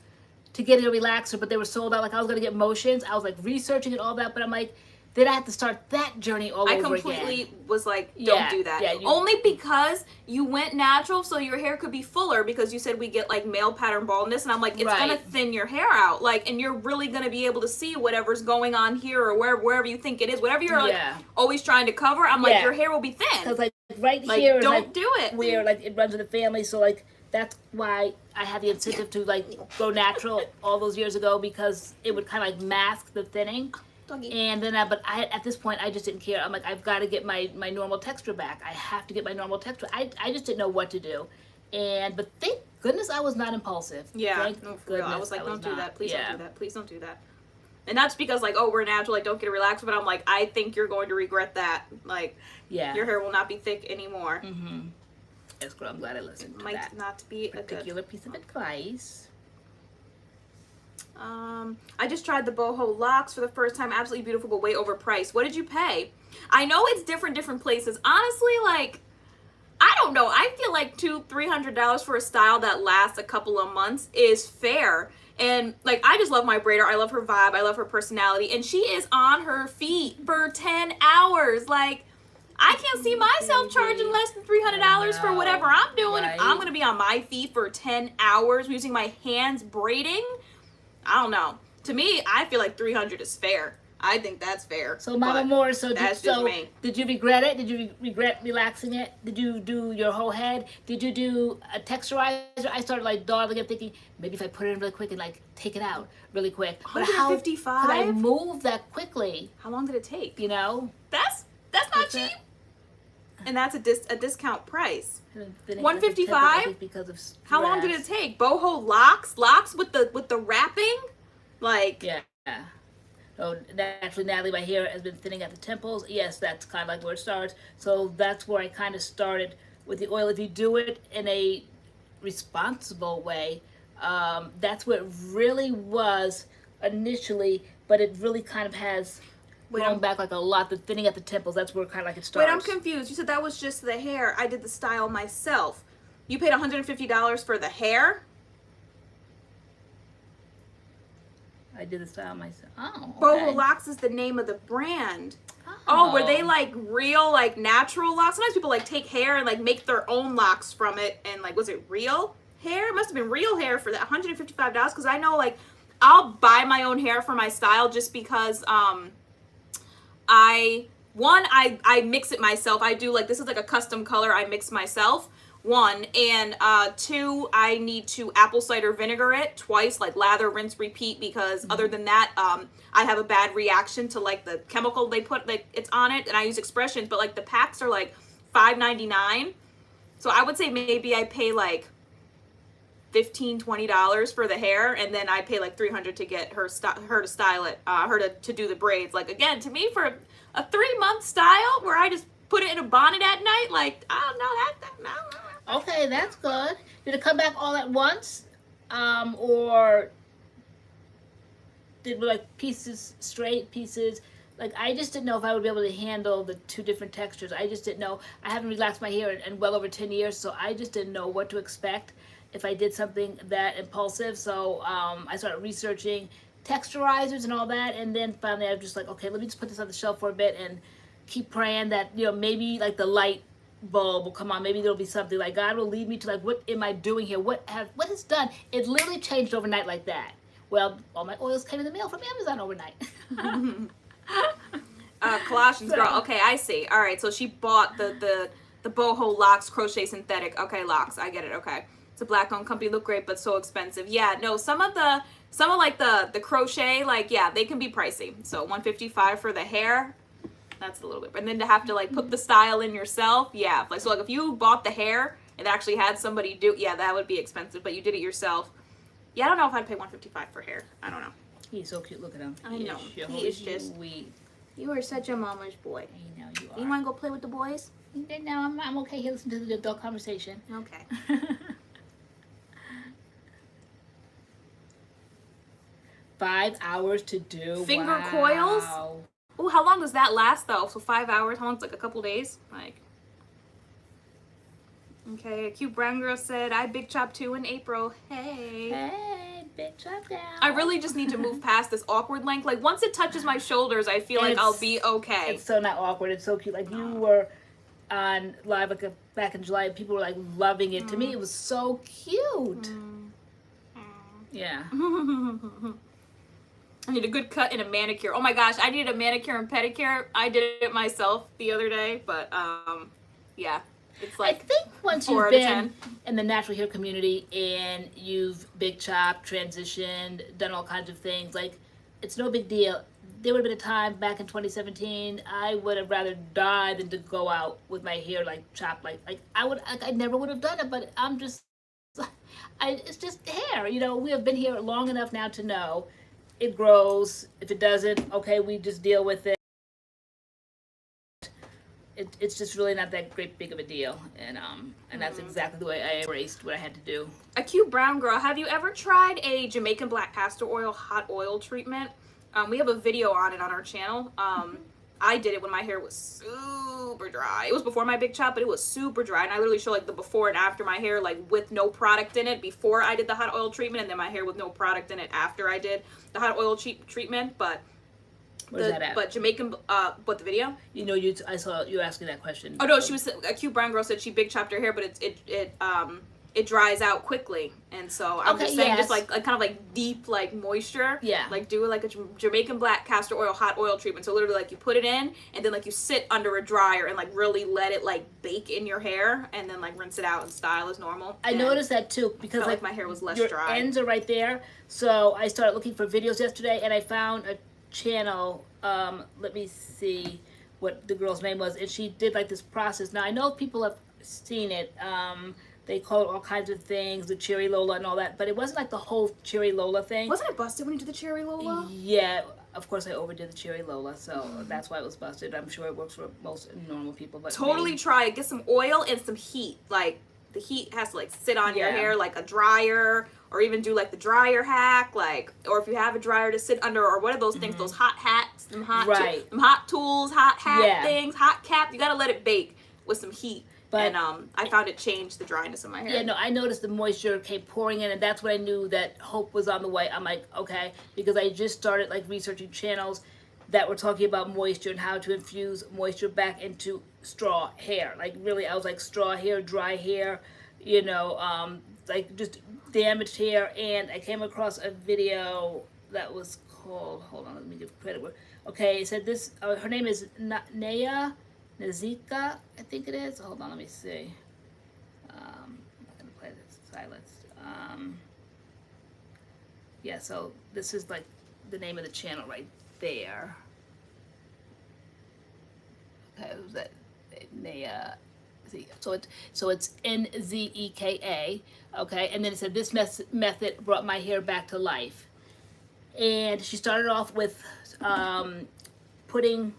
to getting a relaxer, but they were sold out. Like I was gonna get motions. I was like researching and all that, but I'm like, then I have to start that journey all over again. I completely was like, don't do that. Yeah, only because you went natural so your hair could be fuller, because you said we get like male pattern baldness, and I'm like, it's gonna thin your hair out, like, and you're really gonna be able to see whatever's going on here or wherever you think it is, whatever you're like always trying to cover. I'm like, your hair will be thin. Because like right here, don't like, do it. Where like it runs in the family, so like that's why I had the incentive to like go natural all those years ago, because it would kind of like mask the thinning. And then, but at this point, I just didn't care. I'm like, I've got to get my normal texture back. I have to get my normal texture. I just didn't know what to do. But thank goodness I was not impulsive. Yeah, thank goodness I was like, don't do that. Please don't do that. Please don't do that. And that's because like, oh, we're natural, like don't get a relaxer. But I'm like, I think you're going to regret that. Like, your hair will not be thick anymore. Yes, girl, I'm glad I listened to Might that. not be a particular piece of advice. I just tried the boho locks for the first time. Absolutely beautiful, but way overpriced. What did you pay? I know it's different places. Honestly, like, I don't know. I feel like $200-300 for a style that lasts a couple of months is fair. And like, I just love my braider. I love her vibe. I love her personality. And she is on her feet for 10 hours. Like, I can't see myself charging less than $300 for whatever I'm doing. If I'm going to be on my feet for 10 hours using my hands braiding, I don't know. To me, I feel like 300 is fair. I think that's fair. So, Mama Moore, that's just me. Did you regret it? Did you regret relaxing it? Did you do your whole head? Did you do a texturizer? I started like dawdling and thinking, maybe if I put it in really quick and like take it out really quick. But how could I move that quickly? How long did it take? You know? That's not cheap. And that's a discount price. $155. Because of stress. How long did it take? Boho locks with the wrapping, like So naturally, Natalie, my hair has been thinning at the temples. Yes, that's kind of like where it starts. So that's where I kind of started with the oil. If you do it in a responsible way, that's what it really was initially. But it really kind of has grown back like a lot. The thinning at the temples, that's where kind of like it starts. Wait, I'm confused. You said that was just the hair. I did the style myself. You paid $150 for the hair? I did the style myself. Oh, okay. Boho Locks is the name of the brand. Oh, were they like real, like natural locks? Sometimes people like take hair and like make their own locks from it. And like, was it real hair? It must have been real hair for that $155. Because I know like I'll buy my own hair for my style just because I mix it myself. I do like, this is like a custom color I mix myself. 1, and 2, I need to apple cider vinegar it twice, like lather, rinse, repeat, because other than that, I have a bad reaction to like the chemical they put, like it's on it, and I use expressions, but like the packs are like $5.99. So I would say maybe I pay like $15-20 for the hair, and then I pay like $300 to get her to style it, her to do the braids. Like, again, to me, for a 3-month style where I just put it in a bonnet at night, like, I don't know, no. Okay, that's good. Did it come back all at once? Or did like pieces, straight pieces? Like, I just didn't know if I would be able to handle the 2 different textures. I just didn't know. I haven't relaxed my hair in well over 10 years, so I just didn't know what to expect if I did something that impulsive. So I started researching texturizers and all that, and then finally I was just like, okay, let me just put this on the shelf for a bit and keep praying that, you know, maybe like the light bulb will come on. Maybe there'll be something, like God will lead me to like, what am I doing here? What has done? It literally changed overnight like that. Well, all my oils came in the mail from Amazon overnight. Colossians, girl. Okay, I see. All right, so she bought the boho locks crochet synthetic. Okay, locks. I get it. Okay, it's a black-owned company. Look great, but so expensive. Yeah, no. Some of like the crochet, like, yeah, they can be pricey. So $155 for the hair. That's a little bit, and then to have to like put the style in yourself, yeah. Like, so like if you bought the hair and actually had somebody do, yeah, that would be expensive. But you did it yourself. Yeah, I don't know if I'd pay $155 for hair. I don't know. He's so cute. Look at him. I know. He is just sweet. You are such a mama's boy. I know you are. You want to go play with the boys? No, I'm okay here. Listen to the adult conversation. Okay. 5 hours to do finger coils. Oh, how long does that last though? So 5 hours, how long? Like a couple days? Like, okay, a cute brown girl said, I big chop too in April. Hey. Hey, big chop down. I really just need to move past this awkward length. Like once it touches my shoulders, I feel like I'll be okay. It's so not awkward. It's so cute. Like you were on live like back in July, people were like loving it. To me, it was so cute. Yeah. I need a good cut and a manicure. Oh my gosh, I needed a manicure and pedicure. I did it myself the other day, but yeah, it's like I think once 4 you've out of been 10. in the natural hair community and you've big chopped, transitioned, done all kinds of things, like it's no big deal. There would have been a time back in 2017 I would have rather died than to go out with my hair like chopped, like I never would have done it, but I'm just it's just hair. You know, we have been here long enough now to know it grows. If it doesn't, okay, we just deal with it. It's just really not that great big of a deal, and that's exactly the way I embraced what I had to do. A cute brown girl, have you ever tried a Jamaican black castor oil hot oil treatment? We have a video on it on our channel. I did it when my hair was super dry. It was before my big chop, but it was super dry. And I literally show like the before and after my hair, like with no product in it before I did the hot oil treatment, and then my hair with no product in it after I did the hot oil treatment. But Where's that at? But Jamaican, but the video? You know, I saw you asking that question. Oh no, she was a cute brown girl said she big chopped her hair, but it dries out quickly, and so I'm just saying, just like kind of like deep like moisture. Yeah. Like do like a Jamaican black castor oil hot oil treatment. So literally like you put it in, and then like you sit under a dryer and like really let it like bake in your hair, and then like rinse it out and style as normal. I noticed that too because felt like my hair was less your dry. Ends are right there. So I started looking for videos yesterday, and I found a channel. Let me see what the girl's name was, and she did like this process. Now I know people have seen it. They call it all kinds of things, the Cherry Lola and all that, but it wasn't like the whole Cherry Lola thing. Wasn't it busted when you did the Cherry Lola? Yeah, of course I overdid the Cherry Lola, so that's why it was busted. I'm sure it works for most normal people, but totally try it. Get some oil and some heat. Like the heat has to like sit on your hair like a dryer, or even do like the dryer hack, like, or if you have a dryer to sit under, or what are those things? Those hot hats, them hot, them hot tools, hot hat things, hot cap. You gotta let it bake with some heat. But, and I found it changed the dryness of my hair. Yeah, no, I noticed the moisture came pouring in, and that's when I knew that hope was on the way. I'm like, okay, because I just started like researching channels that were talking about moisture and how to infuse moisture back into straw hair. Like really, I was like straw hair, dry hair, you know, like just damaged hair. And I came across a video that was called, hold on, let me give credit. Okay, it said this, her name is Naya Nazika, I think it is. Hold on, let me see. I'm not going to play this silenced. Yeah, so this is like the name of the channel right there. Okay, what was that? Naya. So it's Nzeka, okay, and then it said this method brought my hair back to life. And she started off with putting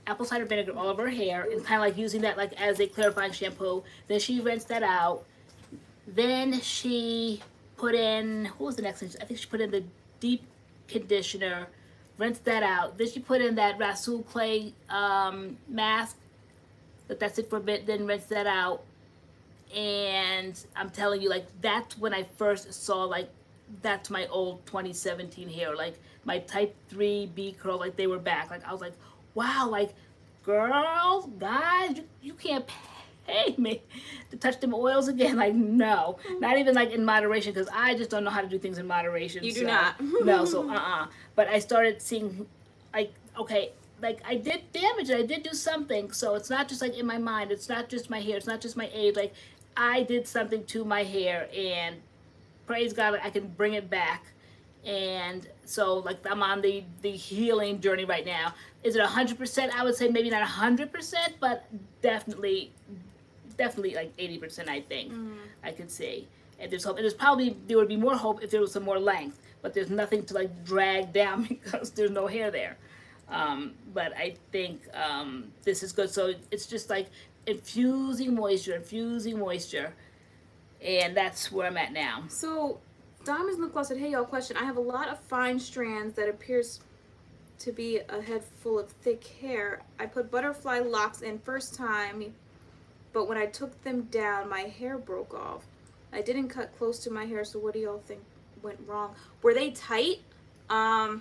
apple cider vinegar all over her hair and kind of like using that like as a clarifying shampoo. Then she rinsed that out. Then she put in, what was the next thing? I think she put in the deep conditioner, rinsed that out. Then she put in that Rasul clay mask. That's it for a bit. Then rinsed that out. And I'm telling you, like, that's when I first saw, like, that's my old 2017 hair. Like, my type 3 B curl, like, they were back. Like, I was like, wow, like, girls, guys, you can't pay me to touch them oils again. Like, no, not even like in moderation, because I just don't know how to do things in moderation. You do not. No, so But I started seeing, like, okay, like I did damage it, I did do something. So it's not just like in my mind, it's not just my hair, it's not just my age. Like, I did something to my hair, and praise God, I can bring it back. And so, like, I'm on the healing journey right now. Is it 100%? I would say maybe not 100%, but definitely like 80%, I think. I could see. And there's hope. And there would be more hope if there was some more length. But there's nothing to, like, drag down because there's no hair there. But I think this is good. So it's just, like, infusing moisture. And that's where I'm at now. So Diamonds Lip Gloss said, hey y'all, question. I have a lot of fine strands that appears to be a head full of thick hair. I put butterfly locks in first time, but when I took them down, my hair broke off. I didn't cut close to my hair, so what do y'all think went wrong? Were they tight? Your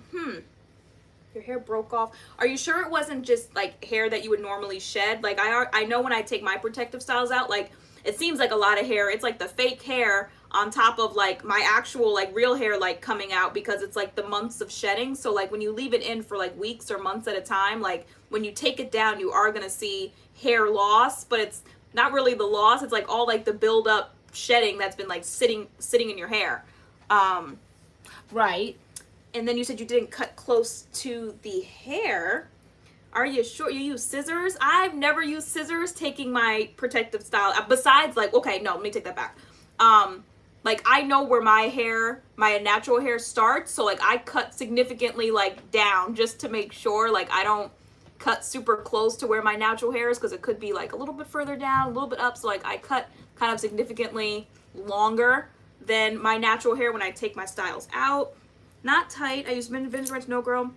hair broke off. Are you sure it wasn't just like hair that you would normally shed? Like I know when I take my protective styles out, like it seems like a lot of hair. It's like the fake hair on top of like my actual like real hair like coming out, because it's like the months of shedding. So like when you leave it in for like weeks or months at a time, like when you take it down, you are gonna see hair loss, but it's not really the loss. It's like all like the build up shedding that's been like sitting in your hair. Right. And then you said you didn't cut close to the hair. Are you sure you use scissors? I've never used scissors taking my protective style. Besides, like, okay, no, let me take that back. Like, I know where my hair, my natural hair starts. So, like, I cut significantly, like, down just to make sure, like, I don't cut super close to where my natural hair is, because it could be, like, a little bit further down, a little bit up. So, like, I cut kind of significantly longer than my natural hair when I take my styles out. Not tight. I use Vintage Ranch No Girl.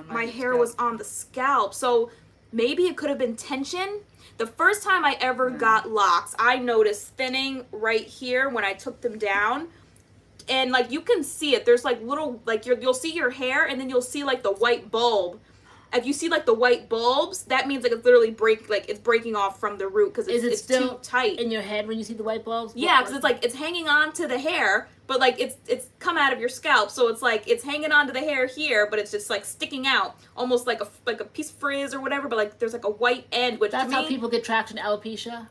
My hair was on the scalp. So maybe it could have been tension. The first time I ever got locks, I noticed thinning right here when I took them down. And like you can see it. There's like little, like you'll see your hair, and then you'll see like the white bulb. If you see like the white bulbs, that means like it's literally it's breaking off from the root, because it's still too tight in your head when you see the white bulbs. Yeah, because it's like it's hanging on to the hair, but like it's come out of your scalp, so it's like it's hanging on to the hair here, but it's just like sticking out, almost like a piece of frizz or whatever. But like there's like a white end, which that's to me, how people get traction alopecia.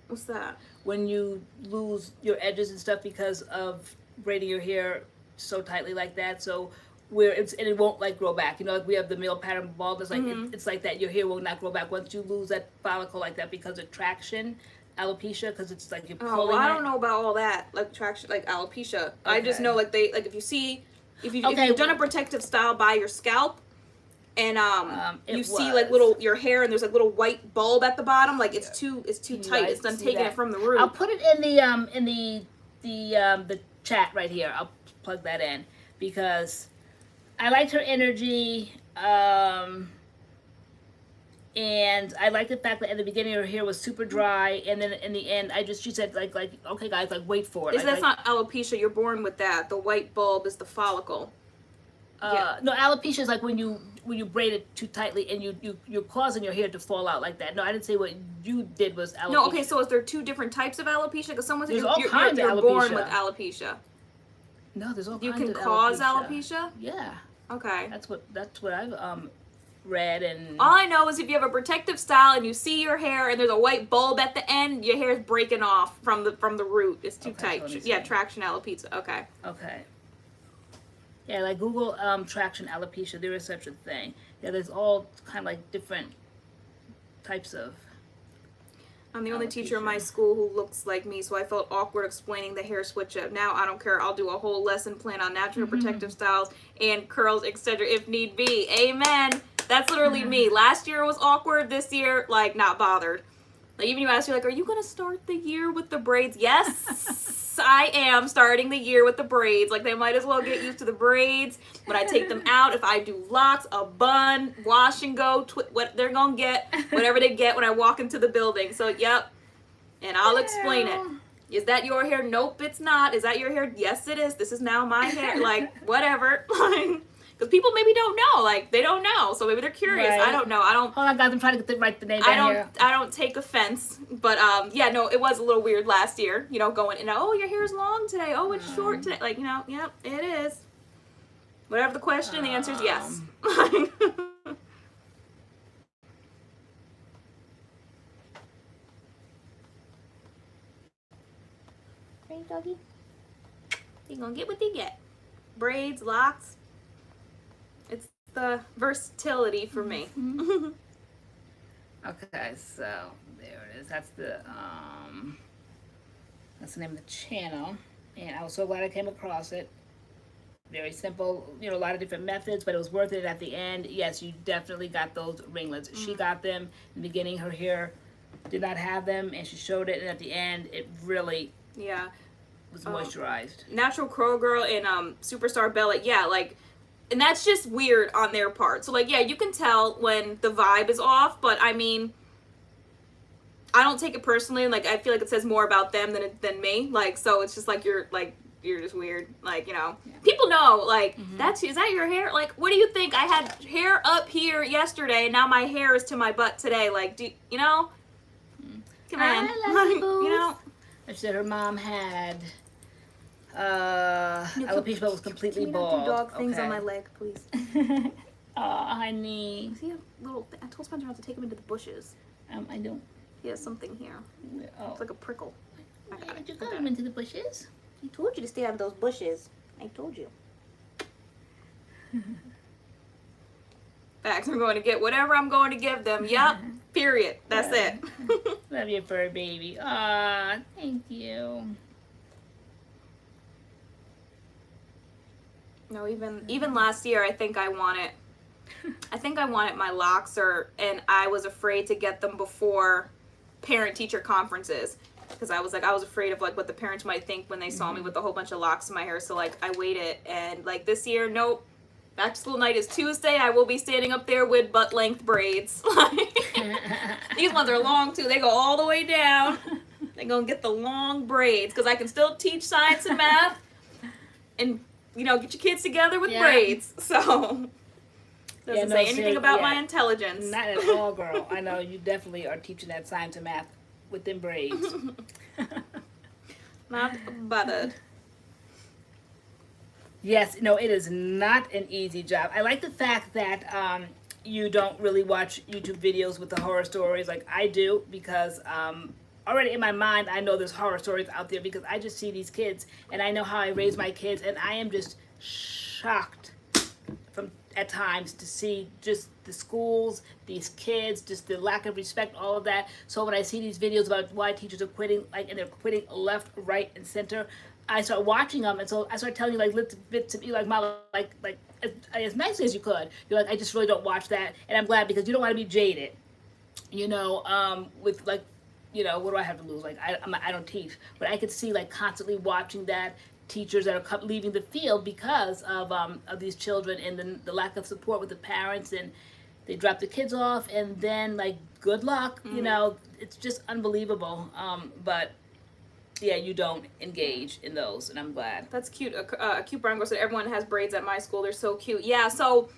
What's that? When you lose your edges and stuff because of braiding your hair so tightly like that, so. Where and it won't like grow back, you know, like we have the male pattern baldness, like it's like that. Your hair will not grow back once you lose that follicle like that because of traction alopecia, because it's like you're pulling. Oh, well, I don't know about all that, like traction, like alopecia. Okay. I just know like if you've done a protective style by your scalp, and you see like your hair, and there's like little white bulb at the bottom, like it's too tight. It's done taking it from the root. I'll put it in the chat right here. I'll plug that in because I liked her energy, and I liked the fact that at the beginning her hair was super dry, and then in the end, she said like okay guys, like wait for it. That's not alopecia. You're born with that. The white bulb is the follicle. No, alopecia is like when you braid it too tightly and you're causing your hair to fall out like that. No, I didn't say what you did was alopecia. No, okay. So is there two different types of alopecia? Because someone said you're born with alopecia. No, there's all kinds of alopecia. You can cause alopecia? Yeah. Okay. That's what I've read, and all I know is if you have a protective style and you see your hair and there's a white bulb at the end, your hair is breaking off from the root. It's too tight. Yeah, traction alopecia. Okay. Okay. Yeah, like Google traction alopecia. There is such a thing. Yeah, there's all kind of like different types of. I'm the only teacher in my school who looks like me, so I felt awkward explaining the hair switch up. Now I don't care. I'll do a whole lesson plan on natural protective styles and curls, etc. if need be. Amen. That's literally me. Last year was awkward. This year, like, not bothered. Like, even you ask me, like, are you going to start the year with the braids? Yes, I am starting the year with the braids. Like, they might as well get used to the braids. When I take them out, if I do locks, a bun, wash and go, what they're going to get, whatever they get when I walk into the building. So, yep. And I'll explain it. Is that your hair? Nope, it's not. Is that your hair? Yes, it is. This is now my hair. Like, whatever. Because people maybe don't know, like they don't know, so maybe they're curious. Right. I don't know. I don't. Hold on, guys, I'm trying to write the name down here. I don't take offense, but yeah, no, it was a little weird last year. You know, going, oh, your hair is long today. Oh, it's short today. Like, you know, yep, it is. Whatever the question, the answer is yes. Right, doggy. You gonna get what you get. Braids, locks. It's the versatility for me. Okay, so there it is. That's the name of the channel, and I was so glad I came across it. Very simple, you know, a lot of different methods, but it was worth it at the end. Yes, you definitely got those ringlets. She got them in the beginning. Her hair did not have them, and she showed it, and at the end, it really was moisturized. Natural Curl Girl and Superstar Bella. Yeah, like, and that's just weird on their part. So like, yeah, you can tell when the vibe is off, but I mean, I don't take it personally. Like, I feel like it says more about them than me. Like, so it's just like you're just weird. Like, you know, people know, like, is that your hair? Like, what do you think? I had hair up here yesterday, and now my hair is to my butt today. Like, you know? Come on. You know? She said her mom had alopecia, but was completely bald. Can you not do dog things on my leg, please? Oh, honey. See a little thing? I told Spencer not to take him into the bushes. I don't. He has something here. Oh. It's like a prickle. Why did you go him into the bushes? I told you to stay out of those bushes. I told you. Facts. I'm going to get whatever I'm going to give them. Yup. Period. That's it. Love your fur baby. Aw, thank you. No, even last year, I think I wanted my locks, and I was afraid to get them before parent-teacher conferences. Because I was afraid of like what the parents might think when they saw me with a whole bunch of locks in my hair. So like I waited, and like this year, nope. Back to school night is Tuesday. I will be standing up there with butt length braids. These ones are long too. They go all the way down. They're gonna get the long braids because I can still teach science and math, and you know, get your kids together with braids. So doesn't say anything about my intelligence. Not at all, girl. I know you definitely are teaching that science and math with them braids. Not bothered. Yes, no, it is not an easy job. I like the fact that you don't really watch YouTube videos with the horror stories like I do, because already in my mind I know there's horror stories out there because I just see these kids and I know how I raise my kids, and I am just shocked at times to see just the schools, these kids, just the lack of respect, all of that. So when I see these videos about why teachers are quitting, like, and they're quitting left, right, and center, I start watching them, and so I start telling you like little bits of you, like Mama, like as nicely as you could. You're like, I just really don't watch that, and I'm glad because you don't want to be jaded, you know, with like, you know, what do I have to lose? Like I don't teach, but I could see like constantly watching that. Teachers that are leaving the field because of these children and the lack of support with the parents, and they drop the kids off, and then like good luck, you know, it's just unbelievable. But yeah, you don't engage in those, and I'm glad. That's cute. A cute brown girl said everyone has braids at my school. They're so cute. Yeah. So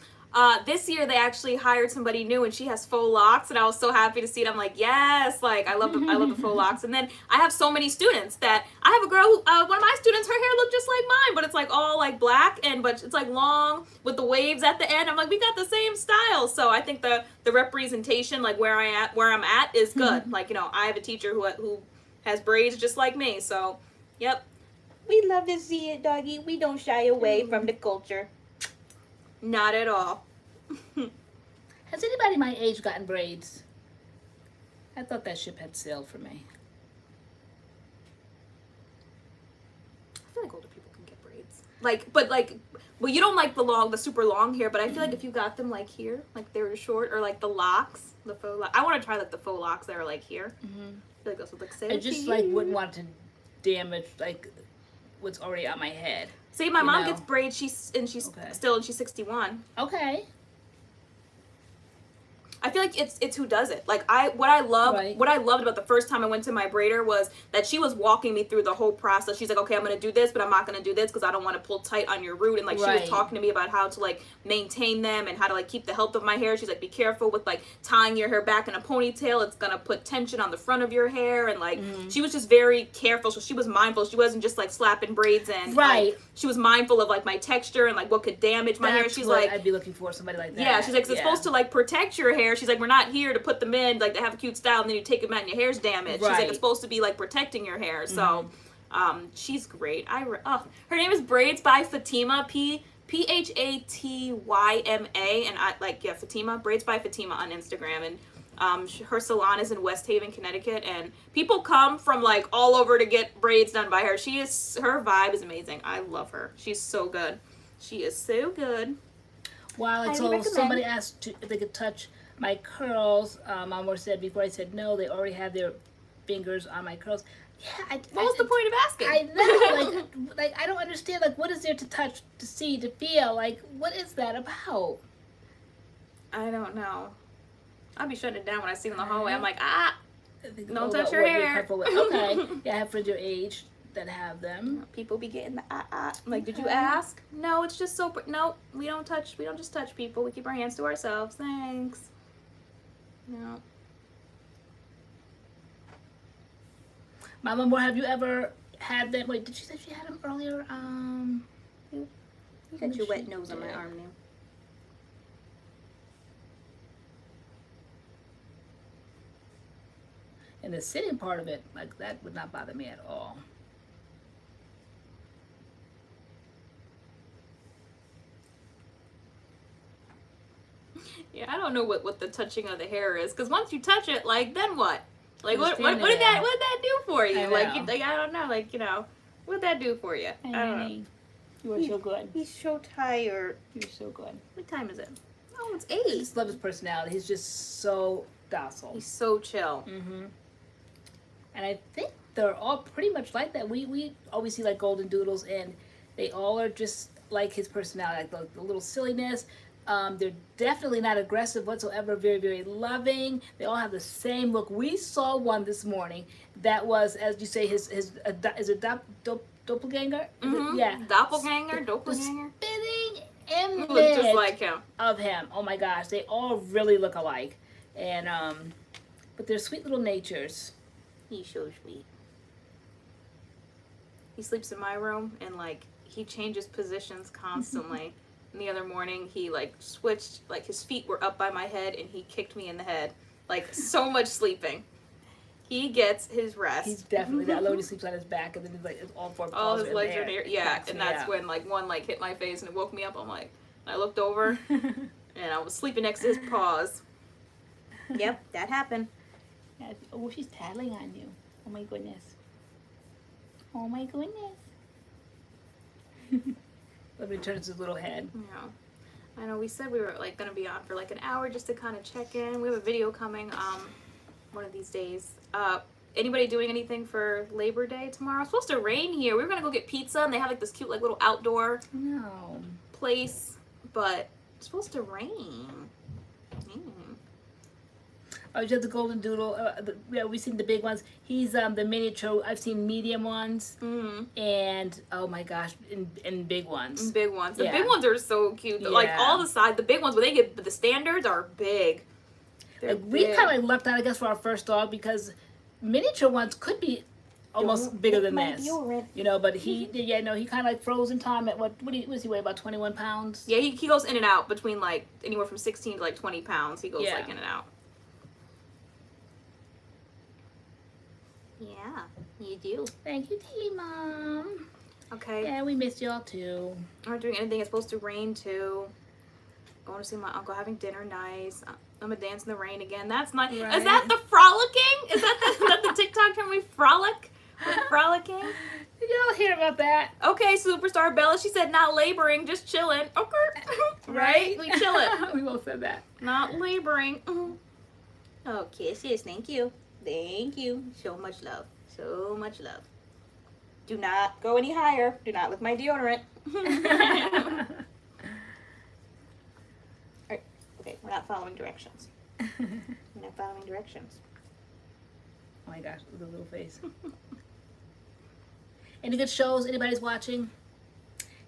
this year they actually hired somebody new, and she has faux locks, and I was so happy to see it. I'm like, yes, like I love the faux locks. And then I have so many students that I have a girl who, one of my students, her hair looked just like mine, but it's like all like black, but it's like long with the waves at the end. I'm like, we got the same style. So I think the representation, like where I'm at is good. Like, you know, I have a teacher who has braids just like me. So, yep. We love to see it, doggy. We don't shy away from the culture. Not at all. Has anybody my age gotten braids? I thought that ship had sailed for me. I feel like older people can get braids. Well, you don't like the super long hair, but I feel like if you got them like here, like they were short, or like the locks, the faux locks. I want to try like the faux locks that are like here. I feel like those would look so I just like wouldn't want to damage like what's already on my head. See, my mom gets braids. She's 61. Okay. I feel like it's who does it. Like what I loved about the first time I went to my braider was that she was walking me through the whole process. She's like, okay, I'm gonna do this, but I'm not gonna do this because I don't want to pull tight on your root. And like she was talking to me about how to like maintain them and how to like keep the health of my hair. She's like, be careful with like tying your hair back in a ponytail. It's gonna put tension on the front of your hair. And like she was just very careful. So she was mindful. She wasn't just like slapping braids in. Like, she was mindful of like my texture and like what could damage my hair. She's like, I'd be looking for somebody like that. Yeah, she's like, it's supposed to like protect your hair. She's like, we're not here to put them in like to have a cute style and then you take them out and your hair's damaged. She's like, it's supposed to be like protecting your hair. So she's great. Her name is Braids by Fatima, Phatyma, and Fatima, Braids by Fatima on Instagram. And her salon is in West Haven, Connecticut, and people come from like all over to get braids done by her. Her vibe is amazing. I love her. She's so good. She is so good. Wow, and so somebody asked if they could touch my curls. Mama said before, I said no, they already have their fingers on my curls. Yeah, What was the point of asking? I know, like I don't understand. Like, what is there to touch, to see, to feel? Like, what is that about? I don't know. I'll be shutting it down when I see them in the hallway. I'm like, don't Oh, touch what your you're hair. comfortable with. Okay, yeah, I have friends your age that have them. People be getting the I'm like, did you ask? No, it's just so. No, we don't touch. We don't just touch people. We keep our hands to ourselves. Thanks. No. Mama Moore, have you ever had them? Wait, did she say she had them earlier? You got your wet nose on my arm now. And the sitting part of it, like that would not bother me at all. Yeah, I don't know what the touching of the hair is, because once you touch it, like, then what? Like, what did Understand that do for you? I Like, know. I don't know, like, what did that do for you? I don't know. You are so good. He's so tired. You're so good. What time is it? Oh, it's I 8. just love his personality. He's just so docile. He's so chill. Mm-hmm. And I think they're all pretty much like that. We always see like golden doodles, and they all are just like his personality, like the little silliness. They're definitely not aggressive whatsoever. Very, very loving. They all have the same look. We saw one this morning that was, as you say, his is it doppelganger? Mm-hmm. Yeah, Doppelganger, the doppelganger. spitting Look just image like him. of him. Oh my gosh, they all really look alike, and but they're sweet little natures. He's so sweet. He sleeps in my room, and like he changes positions constantly. And the other morning, he like switched, like his feet were up by my head, and he kicked me in the head. Like, so much sleeping. He gets his rest. He's definitely that. Low, he sleeps on his back, and then he's like all four all paws his are legs in are there. there. Yeah, Cracks and me that's up. when like one like hit my face and it woke me up. I'm like, I looked over, and I was sleeping next to his paws. Yep, that happened. Yeah, oh, she's tattling on you. Oh my goodness. Oh my goodness. Let me turn his little head. Yeah, I know. We said we were like gonna be on for like an hour just to kind of check in. We have a video coming one of these days. Anybody doing anything for Labor Day tomorrow? It's supposed to rain here. We were gonna go get pizza, and they have like this cute like little outdoor No. place, but it's supposed to rain. Oh, you have the golden doodle. Yeah, we've seen the big ones. He's the miniature. I've seen medium ones, and oh my gosh, and big ones. Big ones. The Yeah. big ones are so cute. Like Yeah. all the side, the big ones, when they get the standards are big. They're Like, we big. kind of like left out, I guess, for our first dog because miniature ones could be almost bigger than this. You know, but he, yeah, no, he kind of like froze in time at what does he weigh? About 21 pounds. Yeah, he goes in and out between like anywhere from 16 to like 20 pounds. He goes Yeah. like in and out. Yeah, you do. Thank you, Tea Mom. Okay. Yeah, we missed y'all too. I'm not doing anything. It's supposed to rain too. Going to see my uncle, having dinner. Nice. I'm gonna dance in the rain again. That's nice. Right. Is that the frolicking? Is that the TikTok term? We frolic? We're frolicking? Did y'all hear about that? Okay, superstar Bella. She said not laboring, just chilling. Okay. Right? We chilling. We both said that. Not laboring. Oh, kisses. Thank you. Thank you. So much love. So much love. Do not go any higher. Do not lick my deodorant. Alright. Okay, we're not following directions. We're not following directions. Oh my gosh, with a little face. Any good shows anybody's watching?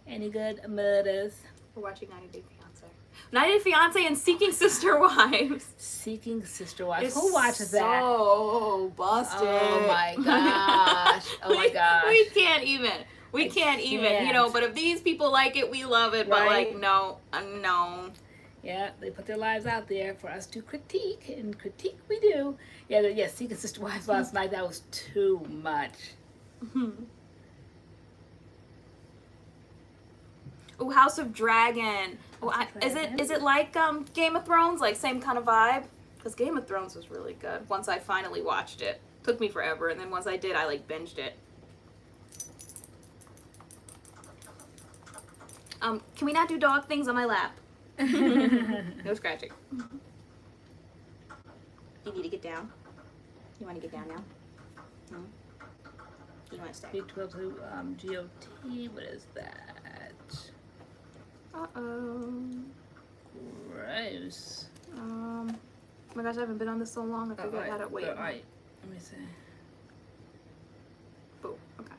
Any good murders? We're watching 90 Day Fiance. 90 Day Fiance and Seeking Sister Wives. Seeking Sister Wives. It's Who watches that? So busted. Oh my gosh. Oh my gosh. We can't even. We can't even. You know, can't. but if these people like it, we love it. But Right. like, no, no. Yeah, they put their lives out there for us to critique, and critique we do. Yeah, Seeking Sister Wives last night, that was too much. Oh, House of Dragon. Oh, is it like Game of Thrones? Like same kind of vibe? Because Game of Thrones was really good. Once I finally watched it, took me forever, and then once I did, I like binged it. Can we not do dog things on my lap? No scratching. You need to get down. You want to get down now? Here's my stuff. B12 to GOT. What is that? Uh-oh. Gross. Oh my gosh, I haven't been on this so long. I forgot how to wait. Alright, let me see. Boom. Okay.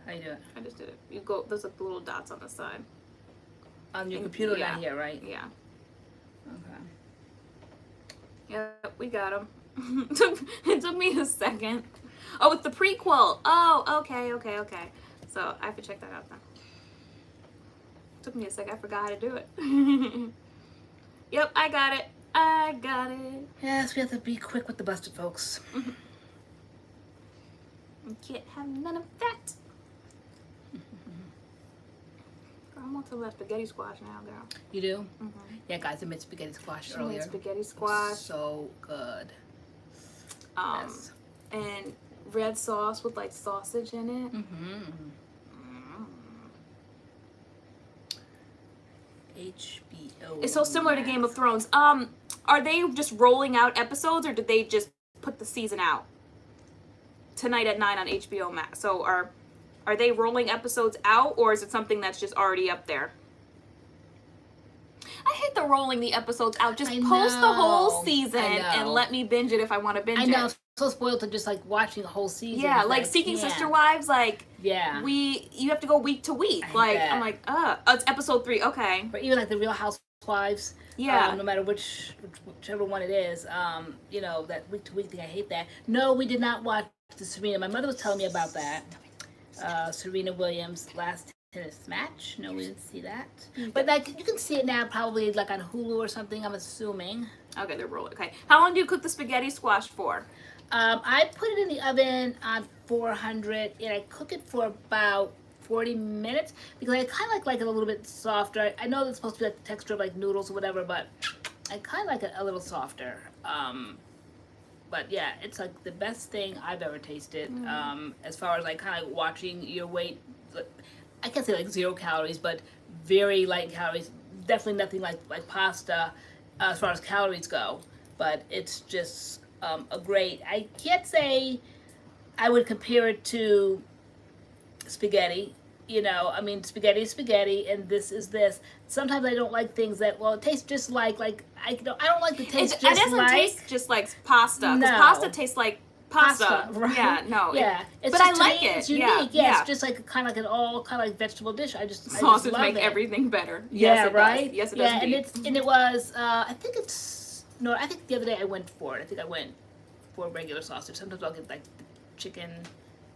How you doing? I just did it. You go. There's like the little dots on the side. On your computer, yeah. not here, right? Yeah. Okay. Yep, we got them. It took me a second. Oh, it's the prequel. Oh, okay. So I have to check that out then. Took me a sec. I forgot how to do it. Yep, I got it. Yes, we have to be quick with the busted folks. You can't have none of that. Girl, I want some of that spaghetti squash now, girl. You do? Yeah, guys, I made spaghetti squash I earlier. made spaghetti squash. So good. Yes. And red sauce with like sausage in it. HBO. It's so similar to Game of Thrones. Are they just rolling out episodes, or did they just put the season out tonight at 9 on HBO Max? So are they rolling episodes out, or is it something that's just already up there? I hate the rolling the episodes out. Just post the whole season and let me binge it if I want to binge it. I know. I'm so spoiled to just like watching a whole season. Yeah, like Seeking Sister Wives, like you have to go week to week. Like I'm like, oh, it's episode 3, okay. Or even like the Real Housewives. Yeah. No matter whichever one it is, you know, that week to week thing, I hate that. No, we did not watch the Serena. My mother was telling me about that. Serena Williams' last tennis match. No, we didn't see that. But like you can see it now probably like on Hulu or something, I'm assuming. Okay, they're rolling. Okay. How long do you cook the spaghetti squash for? I put it in the oven on 400 and I cook it for about 40 minutes because I kind of like it a little bit softer. I know it's supposed to be like the texture of like noodles or whatever, but I kind of like it a little softer. But yeah, it's like the best thing I've ever tasted. As far as like kind of like watching your weight, I can't say like 0 calories, but very light calories. Definitely nothing like pasta as far as calories go. But it's just a great. I can't say I would compare it to spaghetti. You know, I mean, spaghetti is spaghetti, and this is this. Sometimes I don't like things that it tastes just like I don't like the taste just like. It doesn't taste just like pasta. No. Because pasta tastes like pasta. Right? Yeah, no. Yeah, but I like it. It's unique. Yeah, it's just like kind of like an all kind of like vegetable dish. Sausage make everything better. Yes, it right. Does. Yes, it does. And it was. I think the other day I went for it. I think I went for regular sausage. Sometimes I'll get like the chicken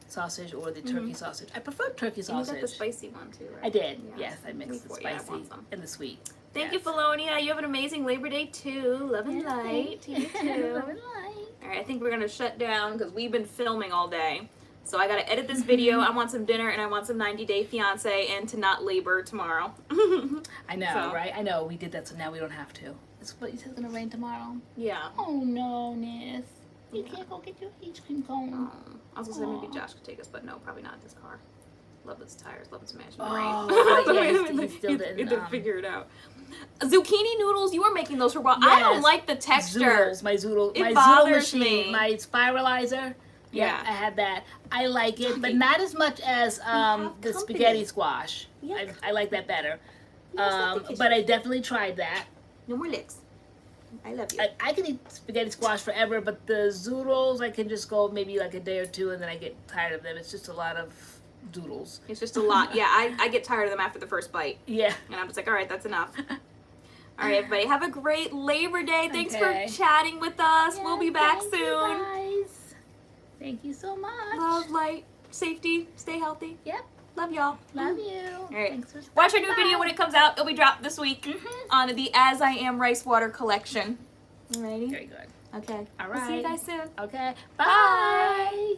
sausage or the turkey sausage. I prefer turkey sausage. You got the spicy one too, right? I did. Yeah. Yes, I mixed the spicy and the sweet. Thank you, Felonia. You have an amazing Labor Day too. Love and light to you too. Love and light. All right, I think we're gonna shut down because we've been filming all day. So I gotta edit this video. I want some dinner and I want some 90-day fiance and to not labor tomorrow. I know, right? I know. We did that, so now we don't have to. What you said it's gonna rain tomorrow? Yeah. Oh no, Nis. You can't go get your ice cream cone. I was gonna say maybe Josh could take us, but no, probably not in his car. Love his tires, love him smashing the rain. He still didn't figure it out. Zucchini noodles, you were making those for a while. Yes. I don't like the texture. Zoodles, my zoodle bothers machine, me. my spiralizer. Yeah, I had that. I like it, but not as much as the spaghetti squash. I like that better. But I definitely tried that. No more licks. I love you. I can eat spaghetti squash forever, but the zoodles, I can just go maybe like a day or two and then I get tired of them. It's just a lot of doodles. It's just a lot. Yeah, I get tired of them after the first bite. Yeah. And I'm just like, all right, that's enough. All right, everybody, have a great Labor Day. Thanks for chatting with us. We'll be back soon. You guys. Thank you so much. Love, light, safety, stay healthy. Yep. Love y'all. Love you. All right. Thanks for watch our new video when it comes out. It'll be dropped this week on the As I Am Rice Water collection. Alrighty. Very good. Okay. All right. We'll see you guys soon. Okay. Bye.